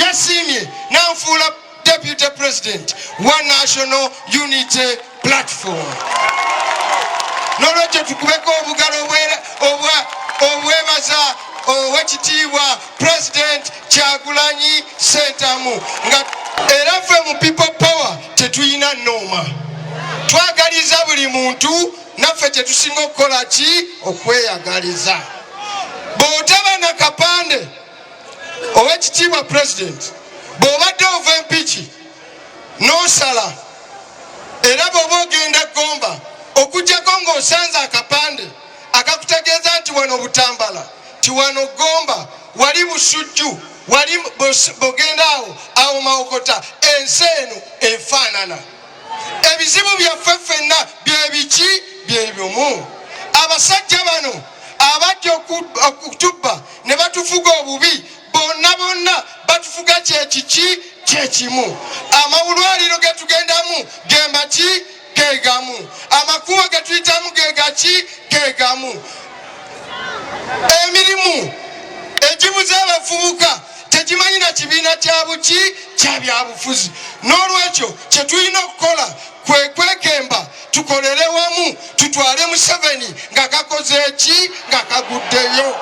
yasimye nanfuula deputy president wa National Unity Platform. N'olwekyo tukubeko obugalo obwebaza owekitiibwa President Kyagulanyi Ssentamu nga era ffe mu People Power tetuyina nnooma. Twagaliza buli muntu naffe tetusinga okukola ki okweyagaliza. Bw'otaba na kapande owekitiibwa President bw'obadde ova empiki n'osala era bw'oba ogenda Gomba okujjako ng'osanze akapande akakutegeeza nti wano Butambala ti wano Gomba wali Busujju wali bogenda awo Mawokota ensi eno efaanana. Ebizibu byaffe ffenna bye biki bye bimu. Abasajja bano abajja okutubba ne batufuga obubi bonna batufuga kyekiki kyekimu. Amawulwaliro ge tugendamu gemba ki gegamu. Amakubo ge tuyitamu gegaki gegamu. Emirimu egibuza abavubuka tegimanyi na kibiina kya buki kya byabufuzi. N'olwekyo kye tulina okukola kwe kwekemba tukolere wamu tutwale Museveni nga kakoze eki nga kaguddeyo.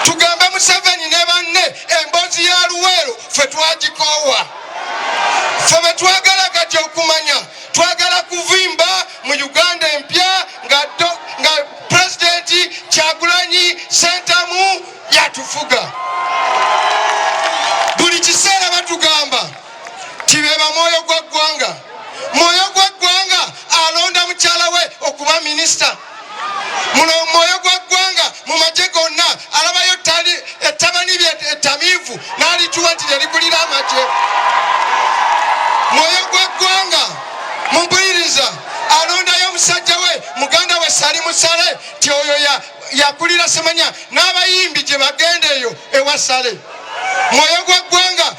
Tugambe Museveni ne banne emboozi ya Luweero ffe twagikoowa. Ffe be twagala kati okumanya twagala kuvimba mu Uganda empya nga President Kyagulanyi Ssentamu yatufuga. Buli kiseera batugamba tibeba mwoyo gwa ggwanga. Mwoyo gwa ggwanga alonda mukyala we okuba minisita. Muno mwoyo gwa ggwanga mu magye gonna alabayo ettabani ettamiivu n'alituwa nti lyalikulira amagye. Mwoyo gwa ggwanga mumpuliriza alondayo omusajja we muganda we Sali Musale ti oyo yakulira Semanya n'abayimbi gye bagendeeyo ewa Sale. Mwoyo gwa ggwanga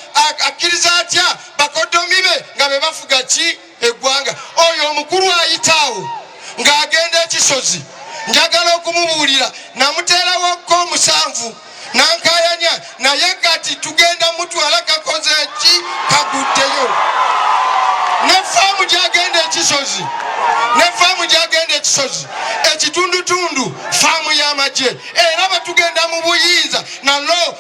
akkiriza atya bakodomi be nga be bafuga ki eggwanga. Oyo omukulu ayitaawo ng'agenda ekisozi njagala okumubuulira namuteerawo ko 7 nankayanya naye kati tugenda mutwala kakoze eki kaguddeyo. Ne faamu gyagenda ekisozi ekitundutundu faamu y'amagye era batugenda mu buyinza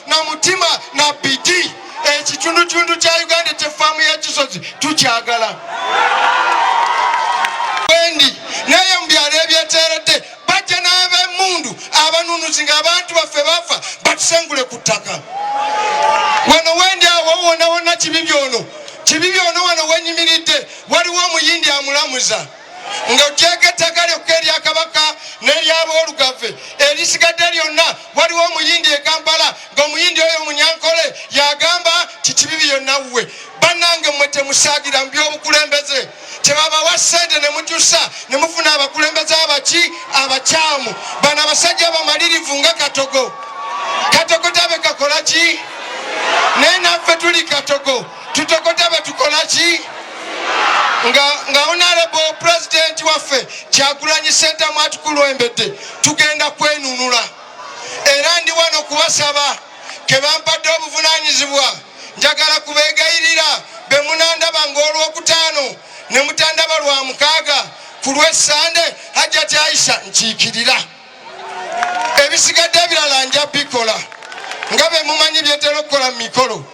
na mutima na bidi ekitundutundu kya Uganda kye faamu y'ekisozi tukyagala. Wendi naye mu byalo ebyeteeredde bajja n'ab'emmundu abanunuzi ng'abantu baffe bafa batusengule ku ttaka. Wano wendi awo wonna kibi byono wano wenyimiridde waliwo omuyindi amulamuza nga otyeka ettaka lyokka erya Kabaka n'ery'aboolugave erisigadde lyonna waliwo omuyindi e Kampala ng'omuyindi oyo Munyankole yagamba kikibi byonna wuwe. Bannange mmwe temusaagira mu by'obukulembeze tebabawa ssente ne mukyusa ne mufuna abakulembeze abakyamu. Bano abasajja abamalirivu nga Katogo tabe kakola ki? Naye naffe tuli Katogo tutokota be tukola ki? nga Honorable President waffe Kyagulanyi Ssentamu atukulembedde tugenda kwenunula. Era ndi wano kubasaba ke bampadde obuvunaanyizibwa njagala kubeegayirira be munandaba ng'Olwokutaano ne mutandaba lwa mukaaga ku Lwessande Hajjati Aisha nkiikirira. Ebisigadde ebirala nja bikola nga be mumanyi byetera okukola mu mikolo.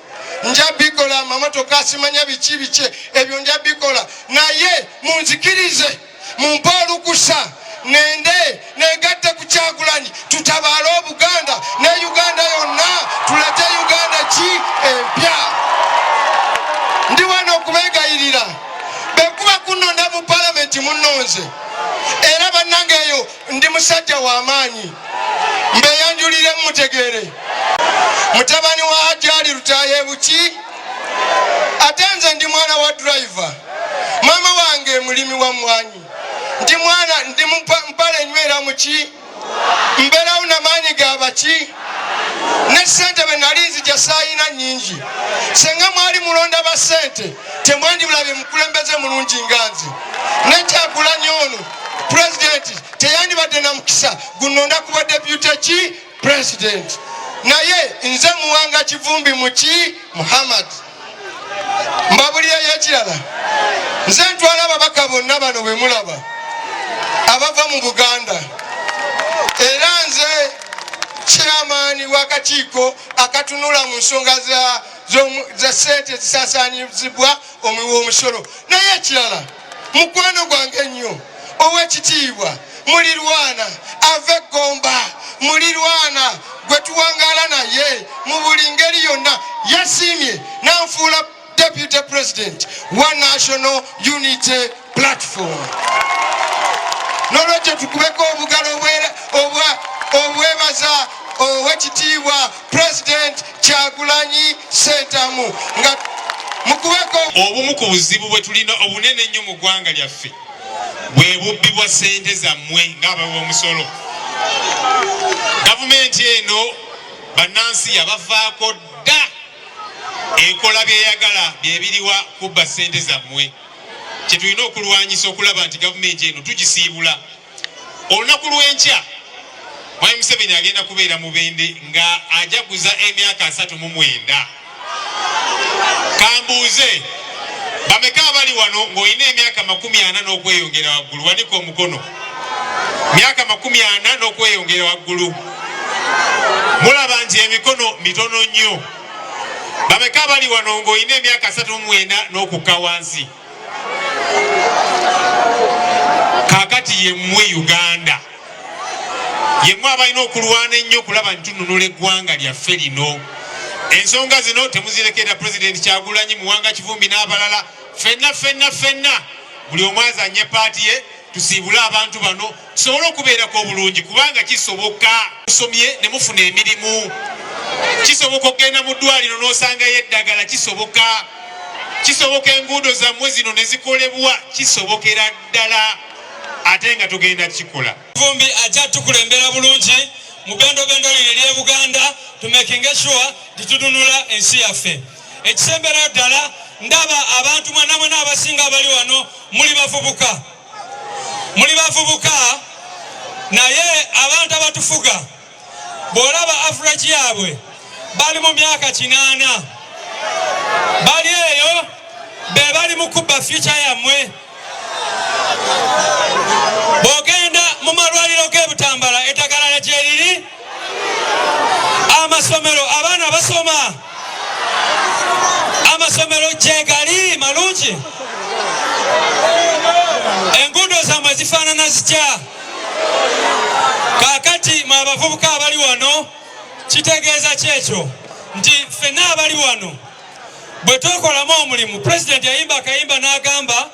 Nja bikola amamotoka asimanya biki ebyo nja bikola naye munzikirize mumpe olukusa nende negatte ku Kyagulanyi tutabaale Obuganda ne Uganda yonna tulete Uganda ki empya. Ndi wano okubeegayirira bekuba kunonda mu palamenti munnonze era bannange eyo ndi musajja w'amaanyi mbeyanjulire mutegeere. Mutabani wa Hajji Ali Lutaaya Buki ate nze ndi mwana wa driver. Mama wange mulimi wa mwanyi ndi mwana ndi mpale nywera muki mbeerawo n'amaanyi ga baki ne ssente be nali nzija saayina nnyingi. Senga mwali mulonda ba ssente temwandibulabye mukulembeze mulungi nga nze. Ne Kyagulanyi ono President teyandibadde na mukisa gunonda kuba deputy ki President. naye nze Muwanga Kivumbi Muki Muhammad mbabulira yekirala nze ntwala ababaka bonna bano bwe mulaba abava mu Buganda era nze chairman w'akakiiko akatunula mu nsonga za ssente zisaasaanyizibwa omuwi w'omusolo naye ekirala mukwano gwange ennyo ow'ekitiibwa mulirwana ave Gomba mulirwana gwe tuwangaala naye mu buli ngeri yonna yasiimye n'anfuula Deputy President wa National Unity Platform. N'olwekyo tukubeko obugalo obwebaza ow'ekitiibwa President Kyagulanyi Ssentamu nga mukubeko obumu ku buzibu bwe tulina obunene ennyo mu ggwanga lyaffe bwe bubbi bwa ssente zammwe ng'abawa omusolo. Gavumenti eno bannansi yabavaako dda ekola byeyagala byebiriwa kubba ssente zammwe. Kye tulina okulwanyisa okulaba nti gavumenti eno tugisiibula. Olunaku lw'enkya Mwami Museveni agenda kubeera Mubende nga ajaguza emyaka 39. Kambuuze bameka abali wano ng'olina emyaka 40 n'okweyongera waggulu, wanika omukono. Myaka 40 n'okweyongera waggulu. Mulaba nti emikono mitono nnyo. Bameka abali wano ng'olina emyaka 39 n'okukka wansi. Kakati yemmwe Uganda yemmwe abalina okulwana ennyo okulaba nti tununula eggwanga lyaffe lino. Ensonga zino temuzirekera President Kyagulanyi, Muwanga Kivumbi n'abalala. Ffenna buli omu azanye paati ye, tusiibule abantu bano tusobole okubeerako obulungi kubanga kisoboka. Musomye ne mufuna emirimu, kisoboka okugenda mu ddwaliro n'osangayo eddagala, kisoboka enguudo zammwe zino ne zikolebwa, kisobokera ddala ate nga tugenda kikola. Kivumbi ajja tukulembera bulungi mu bendobendo lino ery'e Buganda to making sure titununula ensi yaffe. Ekisemberayo ddala ndaba abantu mwenna abasinga abali wano muli bavubuka naye abantu abatufuga bw'olaba average yaabwe bali mu myaka 80. Bali eyo be bali mu kubba future yammwe. Bw'ogenda mu malwaliro g'e eddagala gye liri, amasomero abaana basoma, amasomero gye gali malungi, enguudo zammwe zifaanana zitya? Kaakati mwe abavubuka abali wano kitegeeza kyekyo nti ffenna abali wano bwe twekolamu omulimu. President yayimba akayimba n'agamba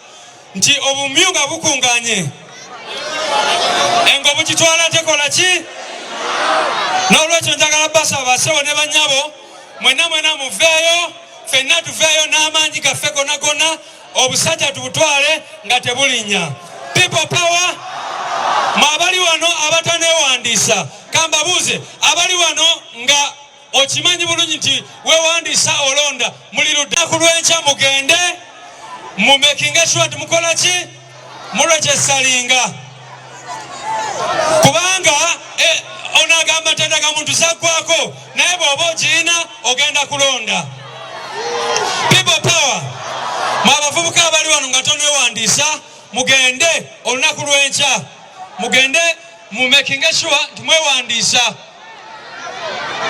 nti obumyu nga bukunganye engobu kitwala tekola ki? N'olwekyo njagala basaba basewo ne bannyabo mwenna muveeyo, ffenna tuveeyo n'amaanyi gaffe gonna, obusajja tubutwale nga tebulinnya. People power. Abali wano abataneewandiisa kambabuuze, abali wano nga okimanyi bulungi nti weewandiisa olonda muli lunaku lw'enkya mugende mu making sure nti mukola ki? Muregistaringa. Kubanga onagamba tenda muntu zaggwako naye bw'oba ogirina ogenda kulonda. People power. Abavubuka abali wano nga toneewandiisa mugende olunaku lw'enkya mugende mu making sure nti mwewandiisa.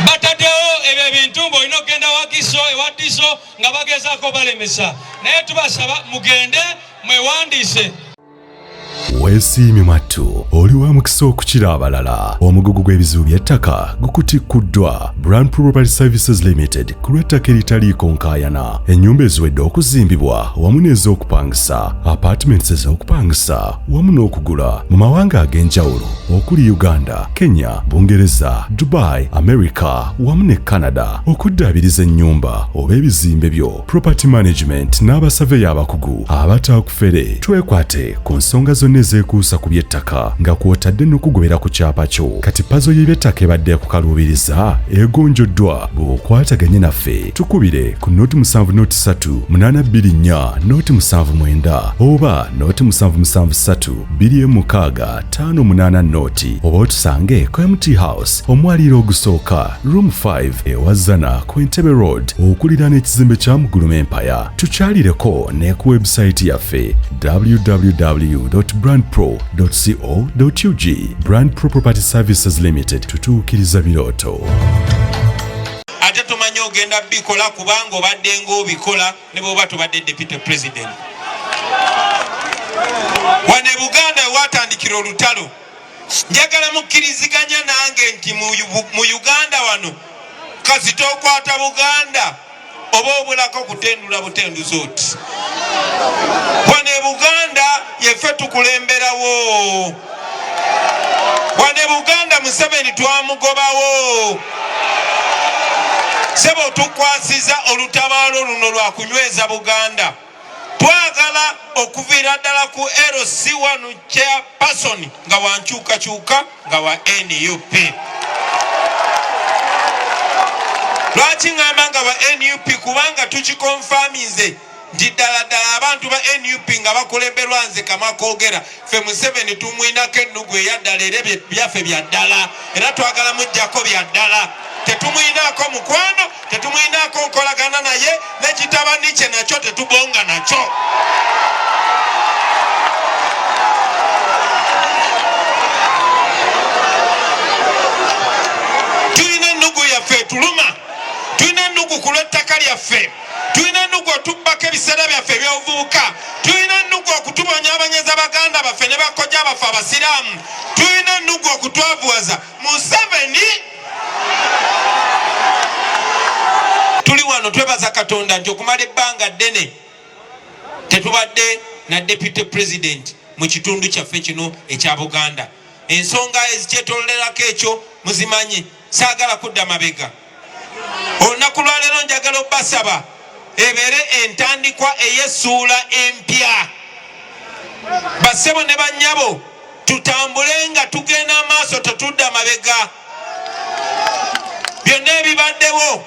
Bataddewo ebyo ebintu ng'olina okugenda ewa Diso nga bagezaako balemesa, naye tubasaba mugende mwewandiise. Weesiimye mattu oli wa mukisa okukira abalala. Omugugu gw'ebizibu by'ettaka gukutikuddwa Brand Property Services Limited ku lw'ettaka eritaliiko nkaayana. Ennyumba eziwedde okuzimbibwa wamu n'ez'okupangisa, apartments ez'okupangisa wamu n'okugula mu mawanga ag'enjawulo okuli Uganda, Kenya, Bungereza, Dubai, America wamu ne Canada. Okuddaabiriza ennyumba oba ebizimbe byo, property management n'abasaveya abakugu abataakufere. Twekwate ku nsonga zonna ezeekuusa ku by'ettaka nga kwota kw'otadde n'okugobera ku kyapa kyo. Kati pazo y'eby'ettaka ebadde kukaluubiriza egonjoddwa. Bw'okwataganye naffe tukubire ku noti 703 824 noti 79 oba noti 773 26 580 noti oba otusange ku MT House omwaliro ogusooka room 5 ewazana ku Entebbe Road okuliraana ekizimbe kya Muguluma Empire. Tukyalireko ne ku website yaffe www.brandpro.co.ug. Brand Pro Property Services Limited, tutuukiriza birooto. Ate tumanyi ogenda bikola kubanga obadde ng'obikola ne bw'oba tobadde Deputy President. Wano e Buganda watandikira olutalo, njagala mukkiriziganya nange nti mu Uganda wano kasita okwata Buganda oba obulako kutendula butenduzi oti. Wano e Buganda yeffe tukulemberawo. Wano e Buganda Museveni twamugobawo. Sebo tukwasiza olutabaalo luno lwa kunyweza Buganda. Twagala okuviira ddala ku LC1 chairperson nga wankyukakyuka nga wa NUP. Lwaki ngamba nga ba NUP? Kubanga tukikonfaminze nti ddala abantu ba NUP nga bakulemberwa nze Kamakoogera ffe Museveni tumwinako ennugu eyaddala era byaffe bya ddala era twagala mujjako bya ddala. Tetumwinako mukwano, tetumwinako nkolagana naye, n'ekitabani kye nakyo tetubonga nakyo. Tulina ennugu yaffe tuluma, tulina ennugu ku lw'ettaka lyaffe, tulina ennugu otubbako ebiseera byaffe eby'obuvubuka, tulina ennugu okutubonyaabonyeza baganda baffe ne bakojja baffe abasiraamu, tulina ennugu okutwavuwaza. Museveni tuli wano twebaza Katonda nti okumala ebbanga ddene tetubadde na Deputy President mu kitundu kyaffe kino ekya Buganda. Ensonga ezikyetolerako ekyo muzimanyi, saagala kudda mabega. Olunaku lwa leero njagala obbasaba ebeere entandikwa ey'essuula empya. Bassebo ne bannyabo tutambule nga tugenda maaso tetudda mabega. Byonna ebibaddewo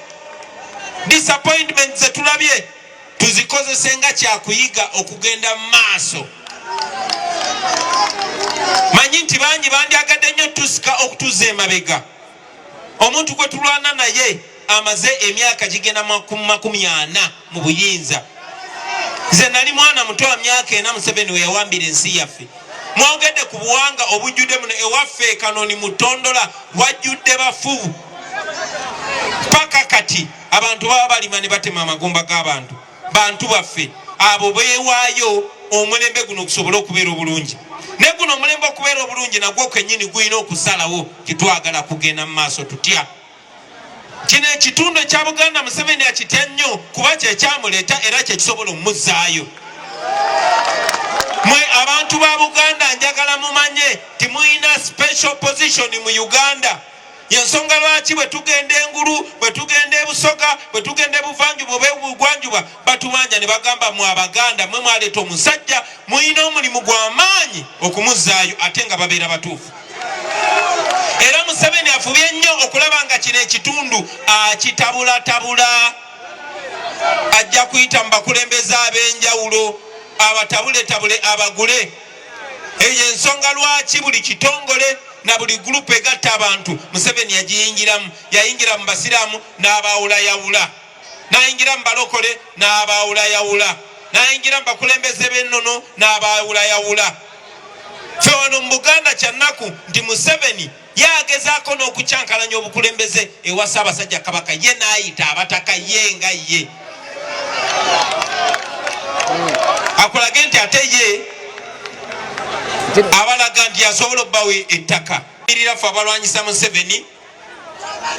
disappointment zetulabye tuzikozese nga kyakuyiga okugenda maaso. Manyi nti bangi bandyagadde nnyo tusika okutuzza emabega. Omuntu gwe tulwana naye amaze emyaka gigenda 40 mu buyinza. Nze nali mwana muto wa myaka 4 Museveni we yawambira ensi yaffe. Mwogedde ku buwanga obujjudde muno ewaffe Kanoni Mutondola wajjudde bafu. Paka kati abantu baba balima ne batema amagumba g'abantu. Bantu baffe abo beewaayo omulembe guno okusobola okubeera obulungi. Ne guno omulembe okubeera obulungi nagwo kennyini gulina okusalawo kitwagala kugenda mu maaso tutya. Kino ekitundu ekya Buganda Museveni akitya nnyo kuba kye kyamuleeta era kye kisobola omuzzaayo. Mwe abantu ba Buganda njagala mumanye timuyina special position mu Uganda. Yensonga lwaki bwe tugenda engulu, bwe tugenda ebusoga, bwe tugenda ebuvanjuba oba ebugwanjuba batubanja ne bagamba mu Abaganda mwe mwaleeta omusajja muyina omulimu gw'amaanyi okumuzzaayo ate nga babeera batuufu. Era Museveni afubye nnyo okulaba nga kino ekitundu akitabulatabula. Ajja kuyita mu bakulembeze ab'enjawulo abatabuletabule abagule. Eyo ensonga lwaki buli kitongole na buli group egatta abantu Museveni yagiyingiramu. Yayingira mu basiraamu n'abaawulayawula, n'ayingira mu balokole n'abaawulayawula, n'ayingira mu bakulembeze b'ennono n'abaawulayawula. Ffe wano mu Buganda kyannaku nti Museveni yagezaako n'okukyankalanya obukulembeze ewa Ssaabasajja Kabaka, ye n'ayita abataka ye nga ye. Akulage nti ate ye abalaga nti asobola obbawo ettaka. Irira ffe abalwanyisa Museveni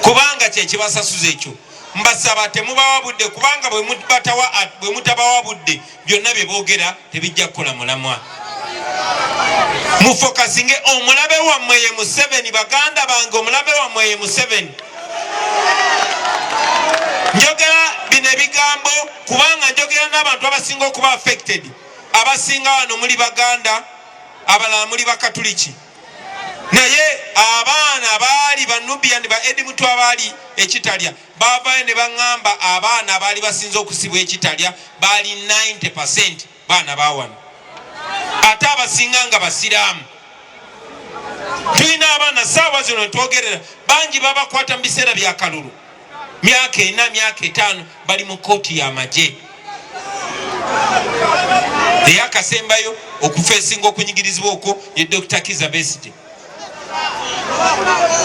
kubanga kye kibasasuza ekyo. Mbasaba temubawa budde kubanga bwe mutabawa budde byonna bye boogera tebijja kukola mulamwa. Mufokasinge omulabe wammwe ye Museveni. Baganda bange omulabe wammwe ye Museveni. Njogera bino ebigambo kubanga njogera n'abantu abasinga okuba affected. Abasinga wano muli Baganda, abalala muli Bakatuliki. naye abaana baali banubia ne ba Edimutu abaali ekitalya bavayo ne baŋŋamba abaana abaali basinze okusibwa ekitalya baali 90% baana bawano ate abasinga nga basiraamu. Tulina abaana saawa zino twogerera bangi babakwata mu biseera bya kalulu myaka 4 myaka 5 bali mu kooti y'amagye eyakasembayo okufeesinga okunyigirizibwa okwo ye Dr. Kizza Besigye.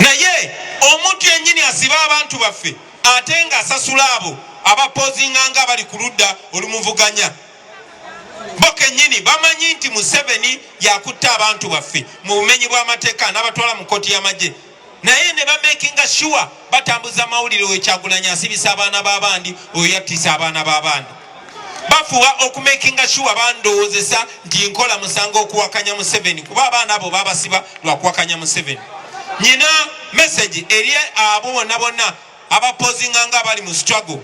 Naye omuntu yennyini asiba abantu baffe ate nga asasula abo abapozinga nga bali ku ludda olumuvuganya. Bo kennyini bamanyi nti Museveni yakutta abantu baffe mu bumenyi bw'amateeka n'abatwala mu kooti y'amagye, naye ne bamakinga sure batambuza mawulire oyo Kyagulanyi asibisa abaana b'abandi oyo yattisa abaana b'abandi. Bafuwa okumakinga sure bandoozesa nti nkola musango okuwakanya Museveni kuba abaana abo babasiba lwakuwakanya Museveni. Nyina message eri abo bonna bonna abapozinga nga bali mu struggle.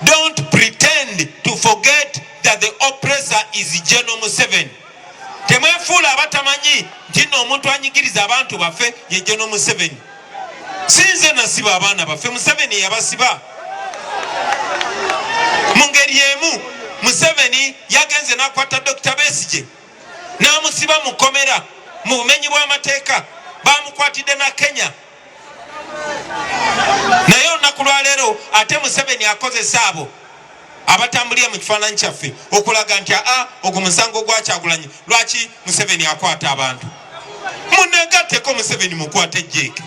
Don't pretend to forget that the oppressor is General Museveni. Temwefuula abatamanyi nti nno omuntu anyigiriza abantu baffe ye General Museveni. Sinze nasiba abaana baffe, Museveni yabasiba. Mu ngeri emu Museveni yagenze n'akwata Dr. Besigye n'amusiba mu kkomera mu bumenyi bw'amateeka, bamukwatidde na Kenya. Naye olunaku lwaleero ate Museveni akozesa abo abatambulira mu kifaananyi kyaffe okulaga nti ogwo musango gwa Kyagulanyi lwaki Museveni akwata abantu. Munegatteko Museveni mukwate ejjeeke.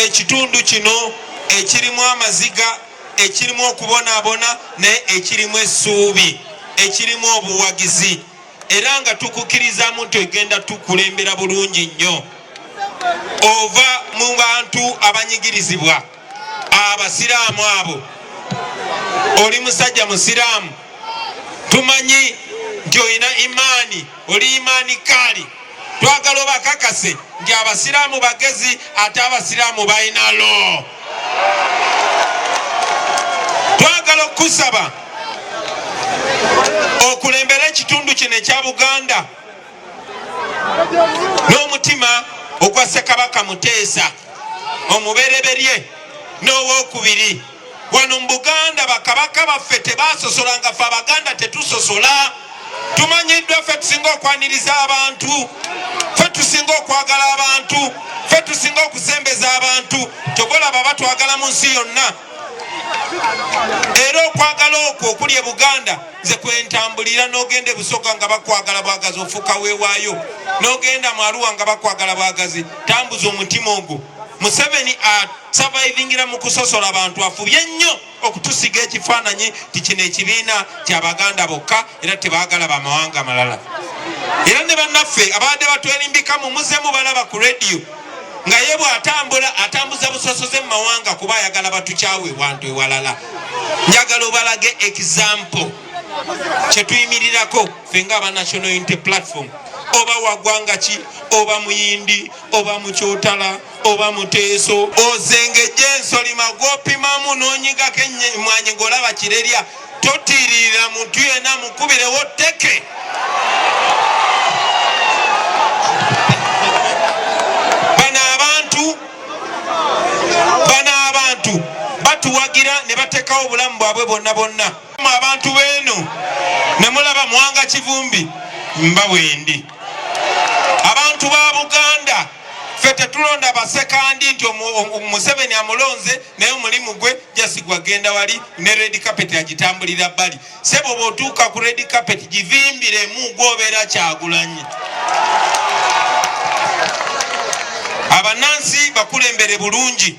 Ekitundu kino ekirimu amaziga, ekirimu okubonaabona, naye ekirimu essuubi, ekirimu obuwagizi, era nga tukukkirizamu nti egenda tukulembera bulungi nnyo. Ova mu bantu abanyigirizibwa abasiraamu abo, oli musajja musiraamu, tumanyi nti olina imaani, oli imaani kaali. Twagala obakakase nti abasiraamu bagezi ate abasiraamu balina lo. Twagala okusaba okulembera ekitundu kino ekya Buganda n'omutima ogwa Ssekabaka Muteesa omubereberye n'owokubiri. Wano mu Buganda bakabaka baffe tebasosolanga, ffe Abaganda tetusosola. Tumanyiddwa ffe tusinga okwaniriza abantu, ffe tusinga okwagala abantu, ffe tusinga okusembeza abantu. Togolaba batwagala mu nsi yonna. Era okwagala okwo okuli e Buganda nze kwentambulira, n'ogenda e Busoga nga bakwagala bwagazi ofuuka weewaayo, n'ogenda mu Arua nga bakwagala bwagazi, tambuza omutima ogwo. Museveni survivingira mu kusosola abantu, afubye nnyo okutusiga ekifaananyi ti kino ekibiina ky'Abaganda bokka era tebaagala bamawanga malala. Era ne bannaffe abadde batwerimbika mu muzemu balaba ku rediyo nga ye bw'atambula atambuza busosoze mu mawanga kuba ayagala batukyawe wantu ewalala. Njagala obalage example kyetuyimirirako ffe ng'aba National Unity Platform, oba waggwanga ki, oba muyindi, oba mukyotala, oba muteeso, ozengejje ensolima gw'opimamu n'onyigako emmwanyi ng'olaba kirerya, totiirira muntu yenna mukubirewo tteke. Bano abantu batuwagira ne bateekawo obulamu bwabwe bonna bonna. Abantu beeno ne mulaba Mwanga Kivumbi mbawendi. Abantu ba Buganda ffe tetulonda basekandi nti Museveni amulonze naye omulimu gwe jasigwa genda wali ne red carpet agitambulira bbali. Sebo bw'otuuka ku red carpet givimbiremu gw'obeera Kyagulanyi. Abanansi bakulembere bulungi.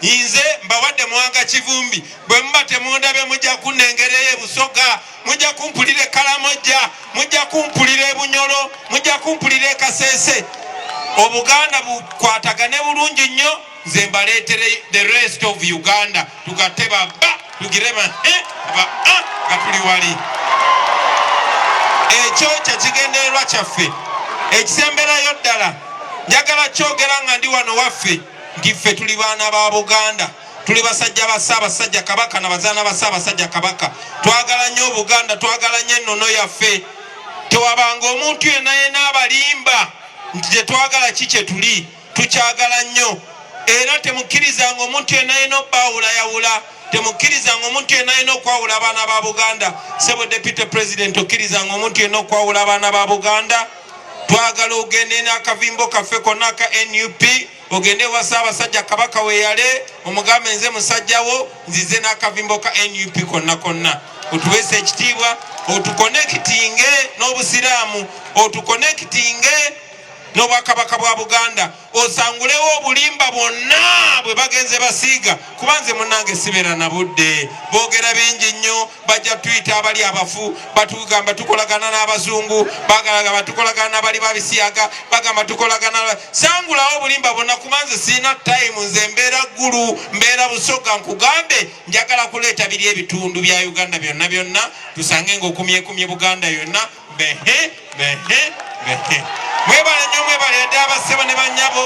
Nze mbawadde Mwanga Kivumbi, bwe muba temundabye mujja kunnengereyo e Busoga, mujja kumpulira e Kalamojja, mujja kumpulira e Bunyolo, mujja kumpulira e Kasese. Obuganda bukwatagane bulungi nnyo, nze mbaleetere the rest of Uganda. Tugatte baba tugirema nga tuli wali. Ekyo kyekigendererwa kyaffe ekisemberayo ddala. Njagala kyogera nga ndi wano waffe nti ffe tuli baana ba Buganda, tuli basajja ba Ssaabasajja Kabaka na bazaana ba Ssaabasajja Kabaka. Twagala nnyo Buganda, twagala nnyo ennono yaffe. tewabanga omuntu yenna abalimba nti tetwagala kike tuli tukyagala nnyo era temukkirizanga omuntu yenna obbawulayawula temukkirizanga omuntu yenna okwawula abaana ba Buganda. Sebo Deputy President okkirizanga omuntu yenna okwawula abaana ba Buganda. Twagala ogende n'akavimbo kaffe konna ka NUP ogende wa Ssaabasajja Kabaka weyale omugambe nze musajjawo nzize n'akavimbo ka NUP konna otuweesa ekitiibwa otukonekitinge n'obusiraamu otukonekitinge n'obwakabaka bwa Buganda osangulewo obulimba bwonna bwe bagenze basiiga kubanze munnange sibeera na budde boogera bingi nnyo bajja tuyita abali abafu batugamba tukolagana n'abazungu bagalaga batukolagana n'abali babisiyaga bagamba tukolagana sangulawo obulimba bwonna kubanze siina time nze mbeera ggulu mbeera busoga nkugambe njagala kuleeta biri ebitundu bya Uganda byonna tusange ng'okumyekumye Buganda yonna behe mwebale nnyo mwebale ddala bassebo ne bannyabo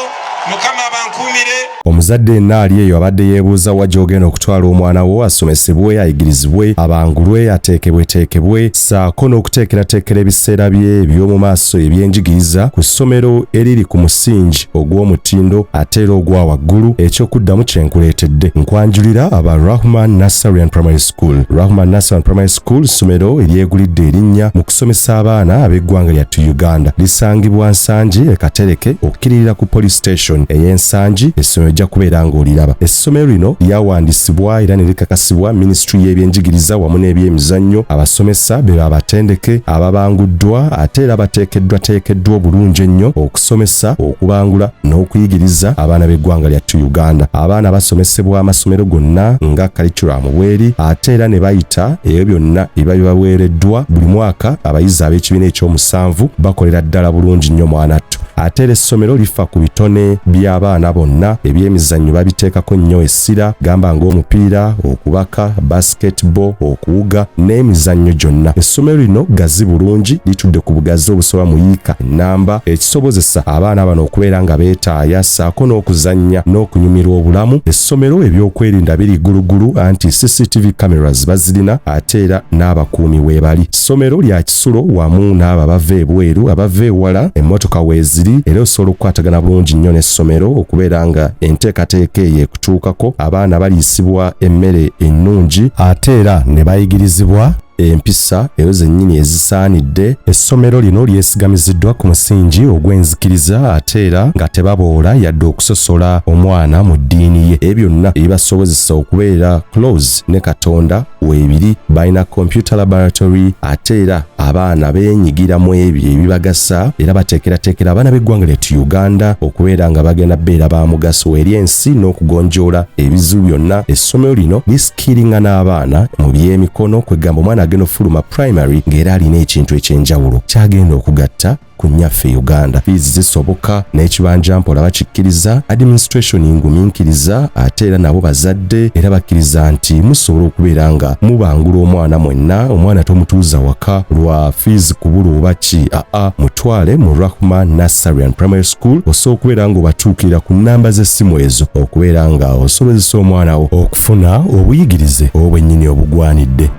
Mukama abankuumire. Omuzadde naali eyo abadde yeebuuza wa gy'ogenda okutwala omwana wo asomesebwe ayigirizibwe abangulwe ateekebweteekebwe ssaako n'okuteekerateekera ebiseera bye eby'omu maaso ebyenjigiriza ku ssomero eriri ku musingi ogw'omutindo ate era ogwa waggulu ekyokuddamu kyenkuleetedde nkwanjulira aba Rahman Nasserian Primary School. Rahman Nasserian Primary School ssomero eryegulidde erinnya mu kusomesa abaana ab'eggwanga lyattu Uganda lisangibwa Nsangi e Katereke okkiririra ku police station ey'Ensangi. Essomero ejja kubeera ng'oliraba. Essomero lino lyawandiisibwa era ne likakasibwa Ministry y'ebyenjigiriza wamu n'ebyemizannyo. Abasomesa be babatendeke ababanguddwa ate era bateekeddwateekeddwa obulungi ennyo okusomesa okubangula n'okuyigiriza abaana b'eggwanga lyattu Uganda. Abaana basomesebwa amasomero gonna nga curriculum bweri ate era ne bayita ebyo byonna biba bibaweereddwa buli mwaka. Abayizi ab'ekibiina ekyomusanvu bakolera ddala bulungi nnyo mwanattu. Ate essomero lifa ku bitone by'abaana bonna ebyemizannyo babiteekako nnyo essira gamba ng'omupiira okubaka basketball okuwuga n'emizannyo gyonna. Essomero lino gazi bulungi litudde ku bugazi obusoba mu yiika ennamba ekisobozesa abaana bano okubeera nga beetaaya ssaako n'okuzannya n'okunyumirwa obulamu. Essomero ebyokwerinda biri gulugulu anti CCTV cameras bazirina ate era n'abakuumi weebali. Essomero lya kisulo wamu n'abo abava ebweru abava ewala emmotoka weeziri era osobola okukwatagana bulungi nnyo n'essomero okubeera nga enteekateeka eyo ekutuukako abaana baliisibwa emmere ennungi ate era ne bayigirizibwa empisa ezo zennyini ezisaanidde. Essomero lino lyesigamiziddwa ku musingi ogw'enzikiriza ate era nga tebaboola yadde okusosola omwana mu ddiini ye. Ebyo byonna ebibasobozesa okubeera close ne Katonda weebiri. Balina computer laboratory ate era abaana beenyigira mu ebyo ebibagasa era bateekerateekera abaana b'eggwanga lyattu Uganda okubeera nga bagenda beera ba mugaso eri ensi n'okugonjoola ebizibu byonna. Essomero lino lisikiringa n'abaana mu by'emikono kwegamba omwana agenda ofuluma primary ng'era alina ekintu ekyenjawulo kyagenda okugatta ku nnyaffe Uganda. Fees zisoboka n'ekibanja mpola bakikkiriza, administration ngumiikiriza ate era nabo bazadde era bakkiriza nti musobola okubeera nga mubangula omwana mwenna. Omwana tomutuuza waka lwa fees kubula oba ki, mutwale mu Rahman Nasserian Primary School osobola okubeera nga obatuukira ku nnamba z'essimu ezo okubeera nga osobozesa omwana wo okufuna obuyigirize obwennyini obugwanidde.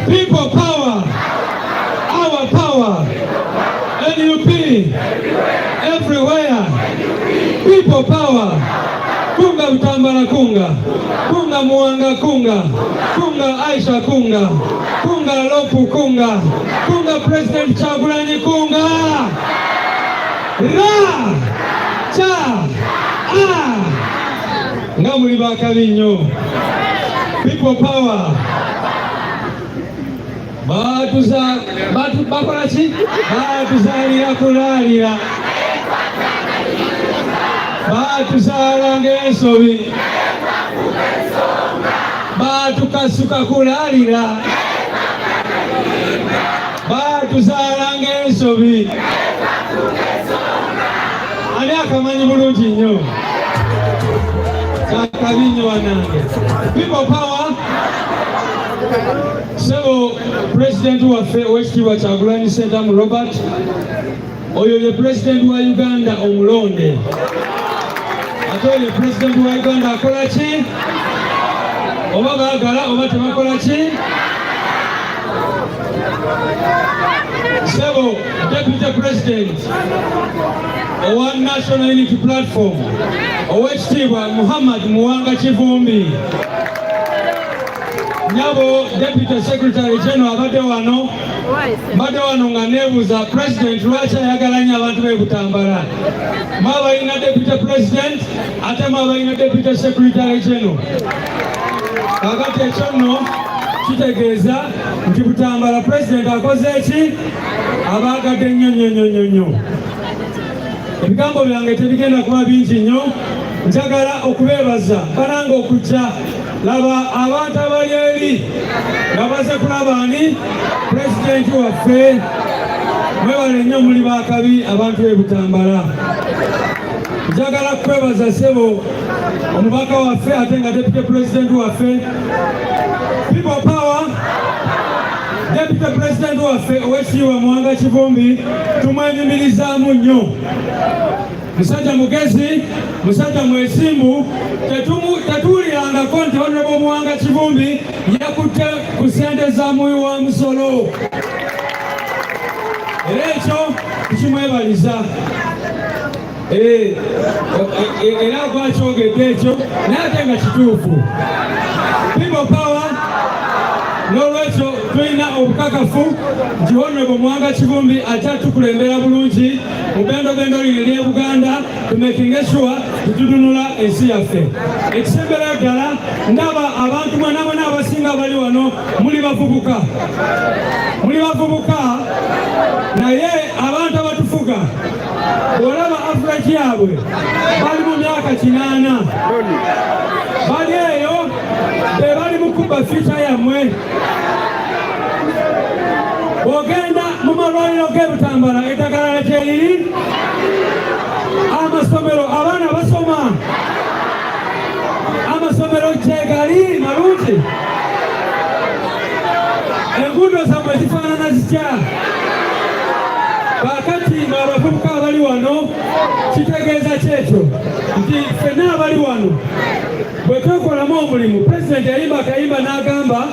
People power, our power, NUP, everywhere. People power, kunga Mtambala kunga, kunga Mwanga kunga, kunga Aisha kunga, kunga Lopu kunga, kunga President Kyagulanyi kunga. Ra, cha, nga muli bakabinyo. People power. Bakola ki? Batuzaalira kulaalira. Batuzaala ng'ensobi. Batukasuka kulaalira. Batuzaala ng'ensobi. Ani akamanyi bulungi nnyo? Kakabinyo wanange. People power. Sebo President waffe Oweekitiibwa Kyagulanyi Ssentamu Robert oyo ye president wa Uganda omulonde. Ate oyo president wa Uganda akola ki? Oba baagala oba tebakola ki? Sebo, Deputy President owa National Unity Platform Owekitiibwa Muhammad Muwanga Kivumbi, Nyabo Deputy Secretary General abadde wano nga neebuuza President lwaki ayagala nnyo abantu b'e Butambala. Mwabalina Deputy President ate mwabalina Deputy Secretary General. Kakati ekyo nno kitegeeza nti Butambala President akoze ki? Abaagadde nnyo. Ebigambo byange tebigenda kuba bingi nnyo. Njagala okubeebaza balanga okujja. Laba abantu abali eri nga baze kulaba ani President waffe. Mwebale nnyo muli baakabi abantu b'e Butambala. Njagala kwebaza ssebo omubaka waffe ate nga Deputy President waffe. People Power Deputy President waffe Owekitiibwa Muwanga Kivumbi tumwenyumirizaamu nnyo. Musajja mugezi, musajja mwesimbu, tetuwulirangako nti Honorable Muwanga Kivumbi yakutte ku ssente za muwi wa musolo. Era ekyo tukimwebaliza. Era gwakyogedde ekyo naye ate nga kituufu. People Power n'olwekyo tulina obukakafu nti Honorable Muwanga Kivumbi ajja tukulembera bulungi mu gendogendo lino ery'e Buganda tumakinge sure tutunula ensi yaffe. Ekisemberayo ddala ndaba abantu mwenna abasinga bali wano muli bavubuka. Naye abantu abatufuga olaba average yaabwe bali mu myaka 80. Bali eyo be bali mukuba fita yammwe. Ogenda mu malwaliro g'e Butambala eddagala lyeriri, amasomero abaana basoma, amasomero gyegali malungi, enguudo zammwe zifaanana zitya? Kaakati abavubuka abali wano kitegeeza kyekyo nti ffenna abali wano bwe twekolamu omulimu. President yayimba akayimba n'agamba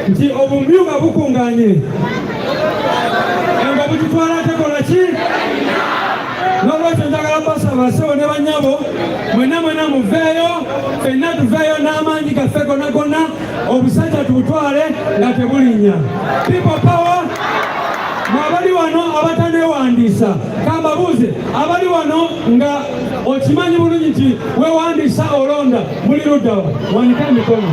nti obumyuka bukunganye nga bututwala tekola ki? N'olwekyo njagala basaba ssebo ne bannyabo mwenna muveeyo, ffenna tuveeyo n'amaanyi gaffe gonna obusajja tubutwale nga tebulinnya. People Power abali wano abatanewandiisa kambabuuze abali wano nga okimanyi bulungi nti wewandiisa olonda muli luddawa wanika emikono.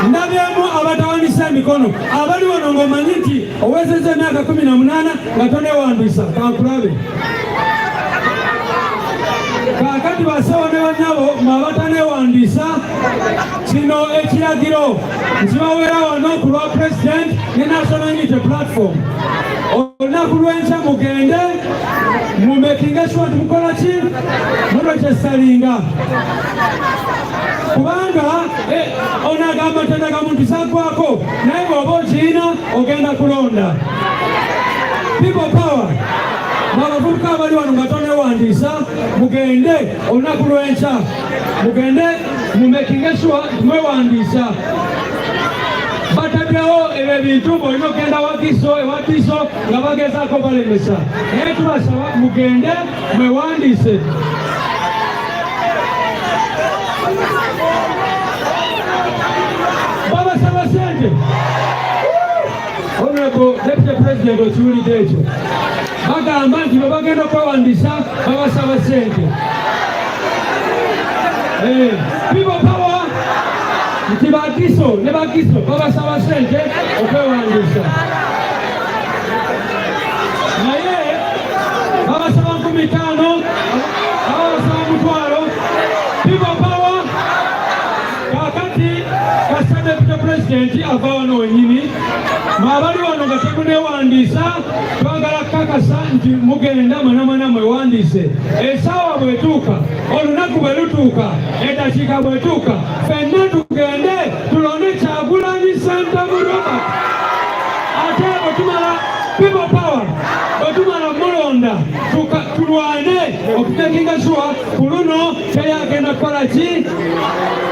Ndabyemu abatawandiisa emikono abali wano ng'omanyi nti owezezza emyaka 18 nga tonewandiisa kankulabe. Kaakati basawo ne bannyabo mwabatanewandiisa kino ekiragiro nkibaweera wano ku lwa President ne National Unity Platform. Olunaku lw'enkya mugende mumekinge sure nti mukola ki? Muregistaringa. Kubanga onagamba tendaga muntu saggwako naye bw'oba okiina ogenda kulonda. People Power abavubuka abali wano nga tonewandiisa mugende olunaku lw'enkya mugende mumekinge sure mwewandiisa. Bataddewo ebyo ebintu bw'olina okugenda ewatiiso nga bagezaako balemesa, naye tubasaba mugende mwewandiise. Babasaba ssente. Honorable Deputy President okiwulidde ekyo. Bagamba nti bwe bagenda okwewandiisa babasaba ssente. People Power nti bakiso ne bakiso babasaba ssente okwewandiisa. Naye babasaba 50,000, babasaba 1,000. People Power kaakati kasa Deputy President ava wano wennyini mwabali wano nga temunewandiisa twagala kukakasa nti mugenda mwenna mwewandiise. Essaawa bw'etuuka, olunaku bwe lutuuka, eddakiika bw'etuuka, ffenna tugende tulonde Kyagulanyi Ssentamu Robert. Ate bwe tumala People Power tumekinga sure kuluno teyagenda kukola ki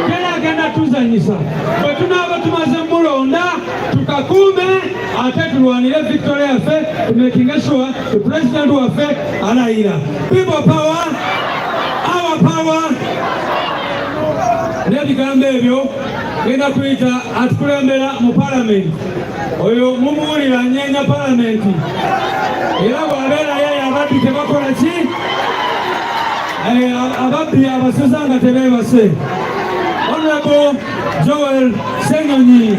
teyagenda tuzanyisa bwe tunaaba tumaze mulonda tukakuume ate tulwanire victoria yaffe tumekinga sure president waffe alayira people power our power n'ebigambo ebyo genda kuyita atukulembera mu palamenti oyo mumuwulira anyenya palamenti era bw'abeerayo ababbi tebakola ki ababbi abasuza nga tebeebase honorable Joel Senyonyi.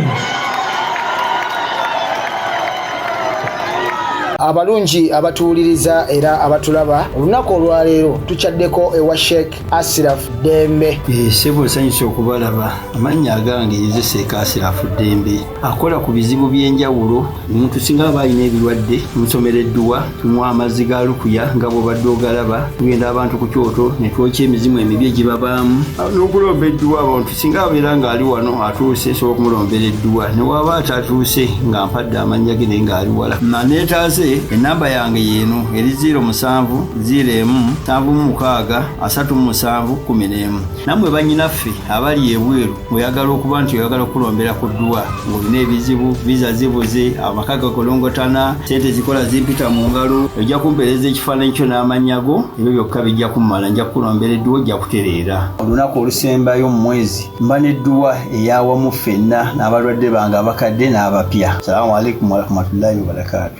Abalungi abatuwuliriza era abatulaba olunaku olwaleero tukyaddeko ewa Sheikh Ashraf Dembe. Sebo nsanyusa okubalaba. Amannya agange nze Sheikh Ashraf Dembe akola ku bizibu by'enjawulo. Omuntu singa aba alina ebirwadde tumusomereddwa tumuwa amazzi ga lukuya nga bw'obadde ogalaba tugenda abantu ku kyoto ne twokya emizimu emibi egibabaamu n'okulomba edduwa. Abantu singa abeera ng'ali wano atuuse sobola okumulombera edduwa ne waba atatuuse nga mpadde amannya ge naye ng'ali wala neetaase. Enamba yange yeno eri 0707363711. Namwe bannyinaffe abali ebweru oyagala okuba nti oyagala okulombera ku dduwa ng'olina ebizibu viza zibuze amaka gakolongotana sente zikola zimpita mu ngalo ojja kumpeereza ekifaananyi kyo n'amannya go ebyo byokka bijja kummala nja kukulombera edduwa ojja kutereera. Olunaku olusembayo mu mwezi mba n'edduwa eyawamu ffenna n'abalwadde bange abakadde n'abapya. Salaamu alaikum warahmatullahi wabarakatuh.